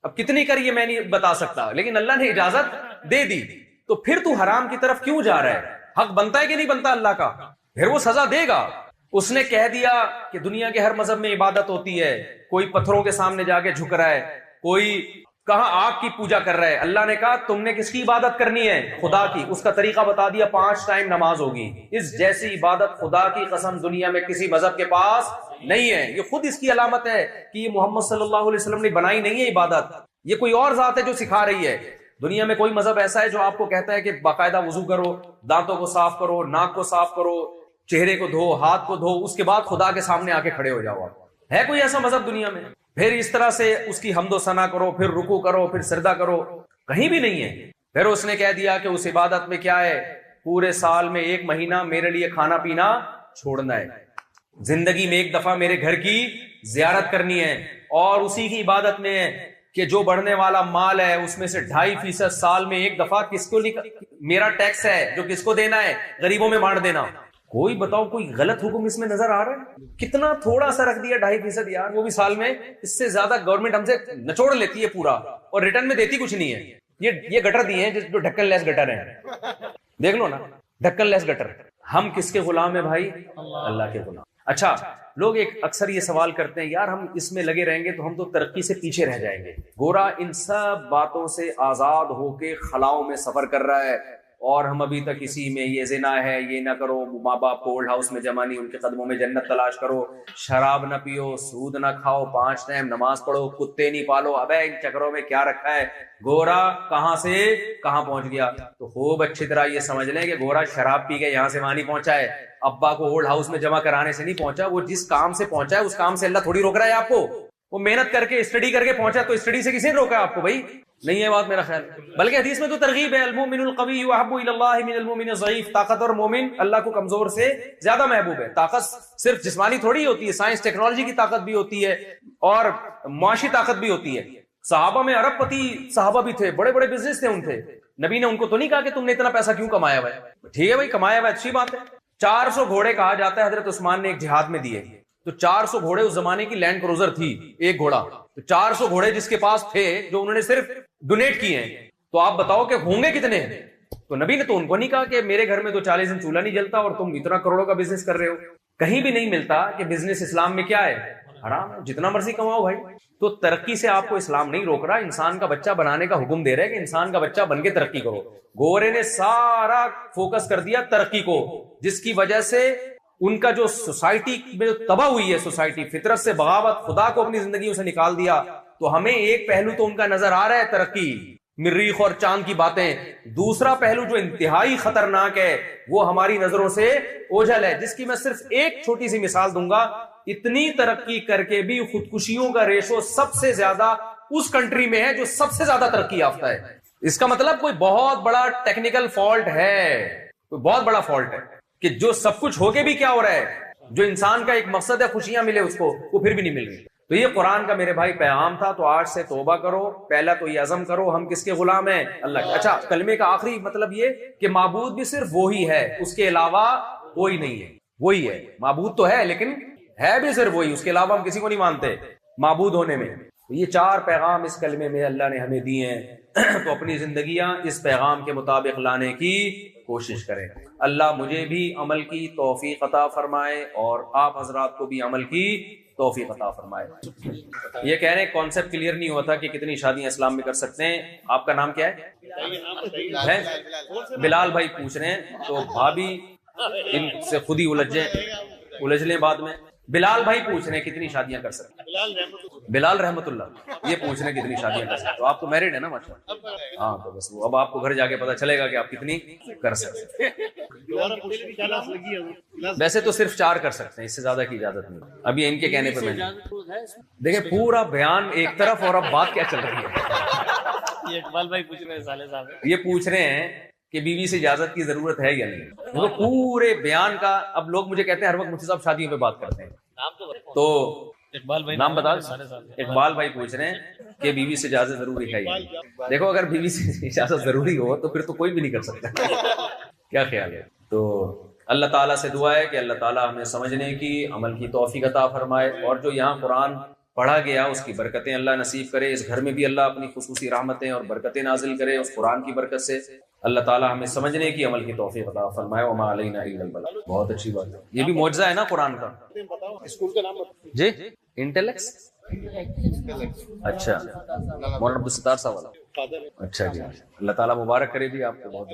اب کتنی کر یہ میں نہیں بتا سکتا، لیکن اللہ نے اجازت دے دی، تو پھر تو حرام کی طرف کیوں جا رہا ہے؟ حق بنتا ہے کہ نہیں بنتا اللہ کا؟ پھر وہ سزا دے گا۔ اس نے کہہ دیا کہ دنیا کے ہر مذہب میں عبادت ہوتی ہے، کوئی پتھروں کے سامنے جا کے جھک رہا ہے، کوئی کہاں آگ کی پوجا کر رہا ہے۔ اللہ نے کہا تم نے کس کی عبادت کرنی ہے؟ خدا کی۔ اس کا طریقہ بتا دیا، 5 ٹائم نماز ہوگی۔ اس جیسی عبادت خدا کی قسم دنیا میں کسی مذہب کے پاس نہیں ہے۔ یہ خود اس کی علامت ہے کہ یہ محمد صلی اللہ علیہ وسلم نے بنائی نہیں ہے عبادت، یہ کوئی اور ذات ہے جو سکھا رہی ہے۔ دنیا میں کوئی مذہب ایسا ہے جو آپ کو کہتا ہے کہ باقاعدہ وضو کرو، دانتوں کو صاف کرو، ناک کو صاف کرو، چہرے کو دھو، ہاتھ کو دھو، اس کے بعد خدا کے سامنے آ کے کھڑے ہو جاؤ؟ ہے کوئی ایسا مذہب دنیا میں؟ پھر اس طرح سے اس کی حمد و ثنا کرو، پھر رکوع کرو، پھر سجدہ کرو، کہیں بھی نہیں ہے۔ پھر اس نے کہہ دیا کہ اس عبادت میں کیا ہے؟ پورے سال میں 1 مہینہ میرے لیے کھانا پینا چھوڑنا ہے، زندگی میں 1 دفعہ میرے گھر کی زیارت کرنی ہے، اور اسی کی عبادت میں ہے کہ جو بڑھنے والا مال ہے اس میں سے 2.5% سال میں 1 دفعہ کس کو میرا ٹیکس ہے جو کس کو دینا ہے؟ غریبوں میں بانٹ دینا۔ کوئی بتاؤ کوئی غلط حکم اس میں نظر آ رہا ہے؟ کتنا تھوڑا سا رکھ دیا 2.5% یار، وہ بھی سال میں۔ اس سے زیادہ گورنمنٹ ہم سے نچوڑ لیتی ہے پورا، اور ریٹرن میں دیتی کچھ نہیں ہے۔ یہ گٹر دیے ہیں جو ڈھکن لیس گٹر ہیں، دیکھ لو نا، ڈھکن لیس گٹر۔ ہم کس کے غلام ہیں بھائی؟ اللہ کے غلام۔ اچھا، لوگ ایک اکثر یہ سوال کرتے ہیں یار ہم اس میں لگے رہیں گے تو ہم تو ترقی سے پیچھے رہ جائیں گے۔ گورا ان سب باتوں سے آزاد ہو کے خلاؤں میں سفر کر رہا ہے، اور ہم ابھی تک اسی میں، یہ زنا ہے، یہ نہ کرو، ماں باپ کو اولڈ ہاؤس میں جمع نہیں، ان کے قدموں میں جنت تلاش کرو، شراب نہ پیو، سود نہ کھاؤ، 5 ٹائم نماز پڑھو، کتے نہیں پالو۔ ابے ان چکروں میں کیا رکھا ہے؟ گورا کہاں سے کہاں پہنچ گیا؟ تو خوب اچھی طرح یہ سمجھ لیں کہ گورا شراب پی کے یہاں سے وہاں نہیں پہنچا ہے، ابا کو اولڈ ہاؤس میں جمع کرانے سے نہیں پہنچا، وہ جس کام سے پہنچا ہے اس کام سے اللہ تھوڑی روک رہا ہے آپ کو۔ وہ محنت کر کے اسٹڈی کر کے پہنچا، تو اسٹڈی سے کسی نے روکا ہے آپ کو؟ بھائی نہیں ہے بات میرا خیال۔ بلکہ حدیث میں تو ترغیب ہے، المؤمن القوی احب الی اللہ من المؤمن الضعیف، طاقتور مومن اللہ کو کمزور سے زیادہ محبوب ہے۔ طاقت صرف جسمانی تھوڑی ہوتی ہے، سائنس ٹیکنالوجی کی طاقت بھی ہوتی ہے، اور معاشی طاقت بھی ہوتی ہے۔ صحابہ میں ارب پتی صحابہ بھی تھے، بڑے بڑے بزنس تھے ان تھے، نبی نے ان کو تو نہیں کہا کہ تم نے اتنا پیسہ کیوں کمایا ہوا ہے؟ ٹھیک ہے بھائی، کمایا ہوا ہے، اچھی بات ہے۔ 400 گھوڑے کہا جاتا ہے حضرت عثمان نے ایک جہاد میں دیے، تو 400 گھوڑے اس زمانے کی لینڈ کروزر تھی، ایک گھوڑا، تو 400 گھوڑے جس کے پاس تھے جو انہوں نے صرف ڈونیٹ کیے ہیں، تو آپ بتاؤ کہ ہوں گے کتنے ہیں؟ تو نبی نے تو ان کو نہیں کہا کہ میرے گھر میں تو 40 دن چولہا نہیں جلتا اور تم اتنا کروڑوں کا بزنس کر رہے ہو۔ کہیں بھی نہیں ملتا کہ بزنس اسلام میں کیا ہے؟ حرام ہے، جتنا مرضی کماؤ بھائی۔ تو ترقی سے آپ کو اسلام نہیں روک رہا، انسان کا بچہ بنانے کا حکم دے رہا ہے کہ انسان کا بچہ بن کے ترقی کرو۔ گورے نے سارا فوکس کر دیا ترقی کو، جس کی وجہ سے ان کا جو سوسائٹی میں جو تباہ ہوئی ہے، سوسائٹی فطرت سے بغاوت، خدا کو اپنی زندگیوں سے نکال دیا۔ تو ہمیں ایک پہلو تو ان کا نظر آ رہا ہے ترقی، مریخ اور چاند کی باتیں، دوسرا پہلو جو انتہائی خطرناک ہے وہ ہماری نظروں سے اوجھل ہے، جس کی میں صرف ایک چھوٹی سی مثال دوں گا۔ اتنی ترقی کر کے بھی خودکشیوں کا ریشو سب سے زیادہ اس کنٹری میں ہے جو سب سے زیادہ ترقی یافتہ ہے۔ اس کا مطلب کوئی بہت بڑا ٹیکنیکل فالٹ ہے، کوئی بہت بڑا فالٹ ہے کہ جو سب کچھ ہو کے بھی کیا ہو رہا ہے، جو انسان کا ایک مقصد ہے خوشیاں ملے اس کو، وہ پھر بھی نہیں مل رہی۔ تو یہ قرآن کا میرے بھائی پیغام تھا، تو آج سے توبہ کرو، پہلا تو یہ عزم کرو ہم کس کے غلام ہیں؟ اللہ کے۔ اچھا، کلمے کا آخری مطلب یہ کہ معبود بھی صرف وہی ہے، اس کے علاوہ کوئی نہیں ہے، وہی ہے۔ معبود تو ہے لیکن ہے بھی صرف وہی، اس کے علاوہ ہم کسی کو نہیں مانتے معبود ہونے میں۔ یہ 4 پیغام اس کلمے میں اللہ نے ہمیں دیے ہیں، تو اپنی زندگیاں اس پیغام کے مطابق لانے کی کوشش کریں۔ اللہ مجھے بھی عمل کی توفیق عطا فرمائے اور آپ حضرات کو بھی عمل کی توفیق عطا فرمائے۔ یہ کہہ رہے ہیں کانسیپٹ کلیئر نہیں ہوا تھا کہ کتنی شادیاں اسلام میں کر سکتے ہیں۔ آپ کا نام کیا ہے؟ بلال بھائی پوچھ رہے ہیں، تو بھابھی ان سے خود ہی الجھ لیں بعد میں۔ بلال بھائی پوچھ رہے ہیں کتنی شادیاں کر سکتے ہیں؟ بلال رحمت اللہ یہ پوچھ رہے ہیں کتنی شادیاں کر سکتے ہیں۔ تو آپ تو میرڈ ہیں نا ماشاءاللہ؟ ہاں، تو بس وہ اب آپ کو گھر جا کے پتا چلے گا کہ آپ کتنی کر سکتے ہیں۔ ویسے تو صرف 4 کر سکتے ہیں، اس سے زیادہ کی اجازت نہیں۔ ابھی ان کے کہنے پہ میں دیکھیں پورا بیان ایک طرف اور اب بات کیا چل رہی ہے۔ اقبال بھائی پوچھ رہے ہیں، صالح صاحب یہ پوچھ رہے ہیں کہ بیوی سے اجازت کی ضرورت ہے یا نہیں۔ وہ پورے بیان کا، اب لوگ مجھے کہتے ہیں ہر وقت مفتی صاحب شادیوں پہ بات کرتے ہیں، تو اقبال بھائی نام بتا دیں۔ اقبال بھائی پوچھ رہے ہیں کہ بیوی سے اجازت ضروری ہے یا نہیں۔ دیکھو اگر بیوی سے اجازت ضروری ہو تو پھر تو کوئی بھی نہیں کر سکتا، کیا خیال ہے؟ تو اللہ تعالیٰ سے دعا ہے کہ اللہ تعالیٰ ہمیں سمجھنے کی، عمل کی توفیق عطا فرمائے، اور جو یہاں قرآن پڑھا گیا اس کی برکتیں اللہ نصیب کرے، اس گھر میں بھی اللہ اپنی خصوصی رحمتیں اور برکتیں نازل کرے اس قرآن کی برکت سے۔ اللہ تعالیٰ ہمیں سمجھنے کی، عمل کی توفیق عطا فرمائے۔ وما علینا الا البلاغ۔ بہت اچھی بات ہے، یہ بھی معجزہ ہے نا قرآن کا۔ اسکول کا نام جی انٹیلیکس، اچھا مولانا عبدالستار صاحب والا، اچھا جی، اللہ تعالیٰ مبارک کرے جی آپ کو بہت۔